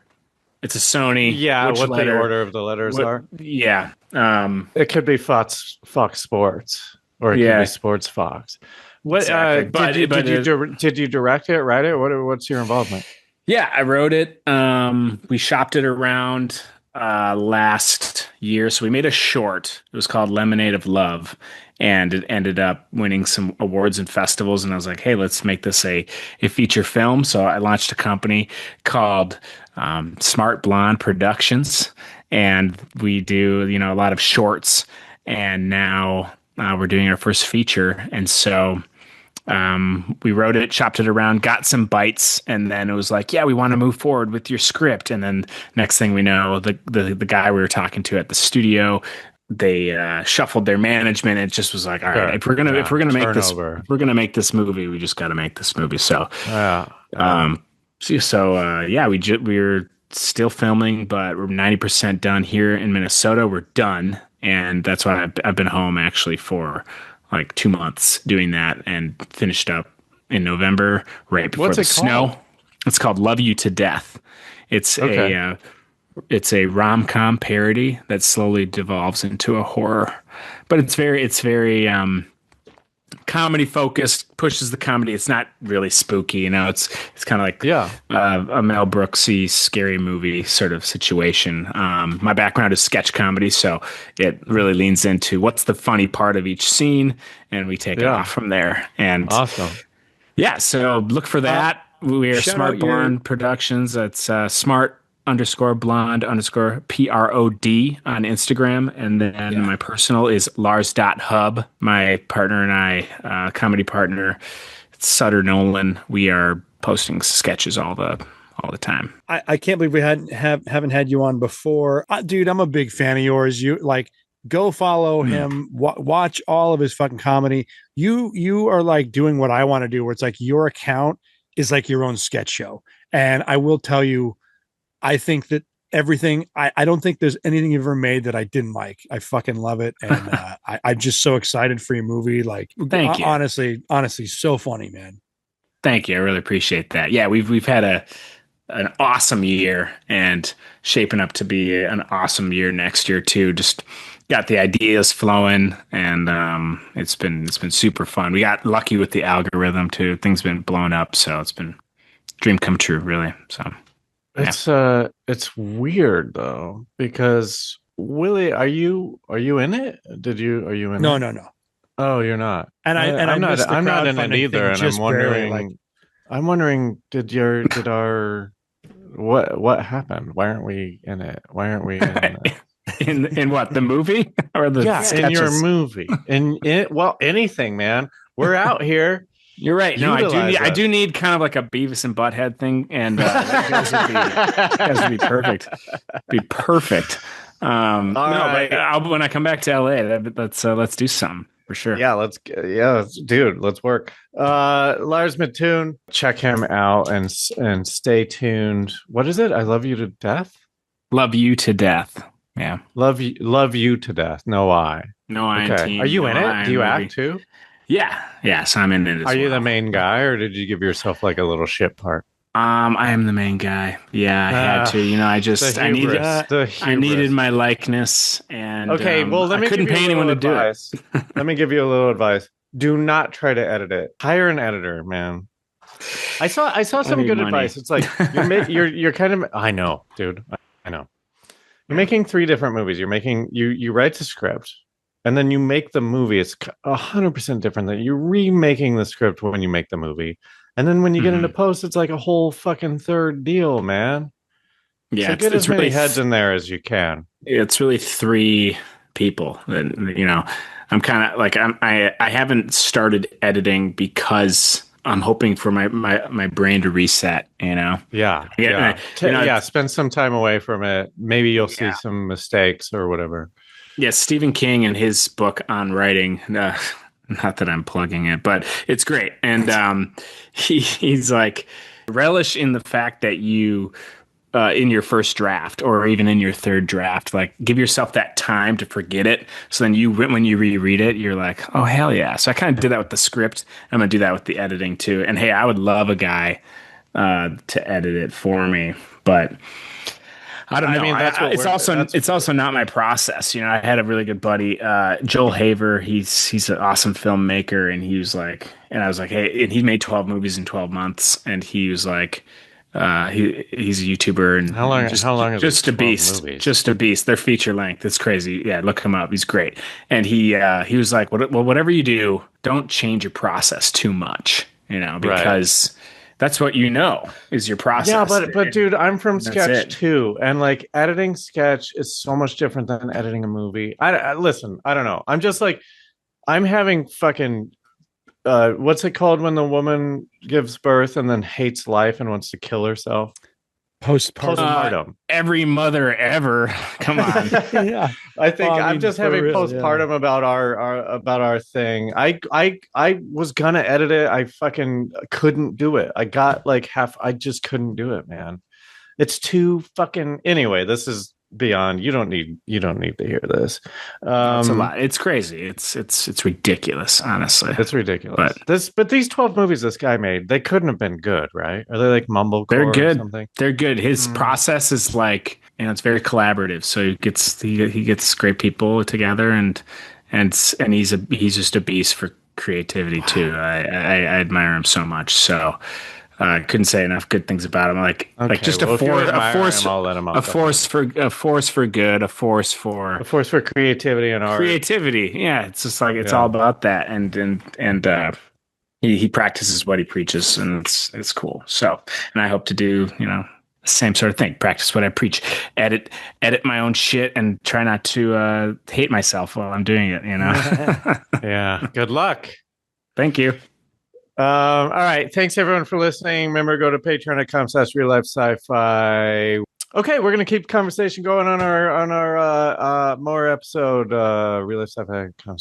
It's a Sony.
Yeah, what the order of the letters are.
Yeah.
It could be Fox Sports, or it could be Sports Fox. What exactly. Did you direct it, write it? What's your involvement?
Yeah, I wrote it. We shopped it around last year. So we made a short. It was called Lemonade of Love. And it ended up winning some awards and festivals. And I was like, hey, let's make this a feature film. So I launched a company called Smart Blonde Productions. And we do, a lot of shorts. And now we're doing our first feature. And so we wrote it, chopped it around, got some bites, and then it was like, yeah, we want to move forward with your script. And then next thing we know, the guy we were talking to at the studio, they shuffled their management. It just was like, all right, if we're gonna make this movie, we just got to make this movie. So we're still filming, but we're 90% done here in Minnesota. We're done, and that's why I've been home actually for like 2 months doing that, and finished up in November right before the snow. It's called Love You to Death. It's a rom-com parody that slowly devolves into a horror, but it's very comedy focused, pushes the comedy. It's not really spooky, it's kind of like a Mel Brooksy scary movie sort of situation. My background is sketch comedy, so it really leans into what's the funny part of each scene, and we take it off from there. And
awesome.
Yeah, so look for that. We are Smart Blonde Productions. That's smart_blonde_PROD on Instagram. And then my personal is Lars.hub. My partner and I, comedy partner, Sutter Nolan, we are posting sketches all the time.
I can't believe we haven't had you on before. Dude, I'm a big fan of yours. You go follow him, watch all of his fucking comedy. You are like doing what I want to do, where it's like your account is like your own sketch show. And I will tell you, I think that everything, I don't think there's anything you've ever made that I didn't like. I fucking love it. And I'm just so excited for your movie. Like,
thank you.
Honestly, so funny, man.
Thank you. I really appreciate that. Yeah, we've had an awesome year, and shaping up to be an awesome year next year too. Just got the ideas flowing, and it's been super fun. We got lucky with the algorithm too. Things been blown up, so it's been dream come true, really. So
it's weird though, because Willie, are you in it? Are you in it?
No.
Oh, you're not.
And I'm not
in it either. And I'm wondering, did our what happened? Why aren't we in it? Why aren't we in it?
in what, the movie or the sketches?
In your movie? Well, anything, man. We're out here.
You're right. No, I do need kind of like a Beavis and Butthead thing, and that would be perfect. Be perfect. But when I come back to LA, let's do something for sure.
Dude, let's work. Lars Midthun, check him out and stay tuned. What is it? I love you to death.
Love you to death. Yeah.
Love you to death. No I.
Okay.
Are you in it? Do you act too?
Yeah. So I'm in it.
Are you the main guy, or did you give yourself like a little shit part?
I am the main guy. Yeah, I had to. I needed my likeness, and
okay. Well, let me couldn't pay anyone to do it. Let me give you a little advice. Do not try to edit it. Hire an editor, man. I saw some good advice. It's like you're kind of. I know, dude. I know. You're making 3 different movies. You're making you write the script, and then you make the movie. It's 100% different. That you're remaking the script when you make the movie, and then when you get into post, it's like a whole fucking third deal, man.
Yeah,
so get as many heads in there as you can.
It's really 3 people. That I'm kind of like I haven't started editing because I'm hoping for my brain to reset,
Yeah. Spend some time away from it. Maybe you'll see some mistakes or whatever.
Yes, Stephen King and his book on writing. Not that I'm plugging it, but it's great. And he's like, relish in the fact that you, in your first draft or even in your third draft, like give yourself that time to forget it. So then when you reread it, you're like, oh, hell yeah. So I kind of did that with the script. I'm going to do that with the editing too. And hey, I would love a guy to edit it for me, but I don't know. I mean, it's also not my process. You know, I had a really good buddy, Joel Haver. He's an awesome filmmaker, and he was like, and I was like, hey, and he made 12 movies in 12 months, and he was like, he's a YouTuber, and
how long is
just a beast,
movies?
Just a beast. They're feature length. It's crazy. Yeah, look him up. He's great. And he was like, well, whatever you do, don't change your process too much. You know, because. Right. That's what is your process.
Yeah, but dude, I'm from sketch too, and like editing sketch is so much different than editing a movie. I listen, I don't know. I'm just like, I'm having fucking, what's it called when the woman gives birth and then hates life and wants to kill herself? Postpartum.
Every mother ever. Come on.
Yeah, I think I'm just having postpartum about our thing. I was gonna edit it. I fucking couldn't do it. I got like I just couldn't do it, man. It's too fucking. Anyway, this is beyond. You don't need to hear this.
It's a lot. It's crazy. It's ridiculous. Honestly,
it's ridiculous. But these 12 movies this guy made, they couldn't have been good, right? Are they like mumblecore?
They're good.
Or something?
They're good. His process is like, it's very collaborative. So he gets great people together, and he's just a beast for creativity too. I admire him so much. So. I couldn't say enough good things about him. Like just a force for good, a force for
creativity and art.
Creativity, yeah. It's just like it's all about that, and he practices what he preaches, and it's cool. So, and I hope to do the same sort of thing. Practice what I preach. Edit my own shit, and try not to hate myself while I'm doing it.
Yeah. Good luck.
Thank you.
All right. Thanks everyone for listening. Remember, go to patreon.com/RealLifeSciFi. Okay, we're gonna keep the conversation going on our more episode. RealLifeSciFi.com.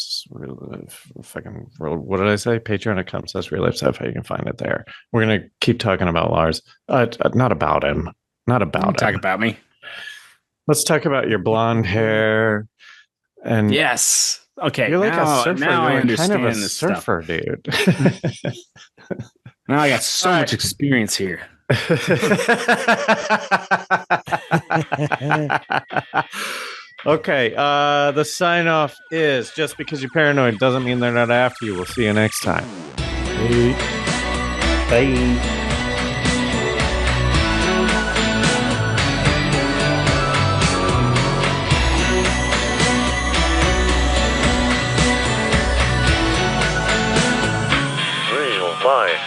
Fucking what did I say? Patreon.com/RealLifeSciFi. You can find it there. We're gonna keep talking about Lars. Not about him. Not about him.
Talk about me.
Let's talk about your blonde hair. And
yes. Okay,
you're like a surfer.
Now I understand
kind of a
this
surfer,
stuff.
Dude.
Now I got so much experience here.
Okay, the sign off is just because you're paranoid doesn't mean they're not after you. We'll see you next time. Bye.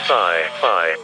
Sci-Fi.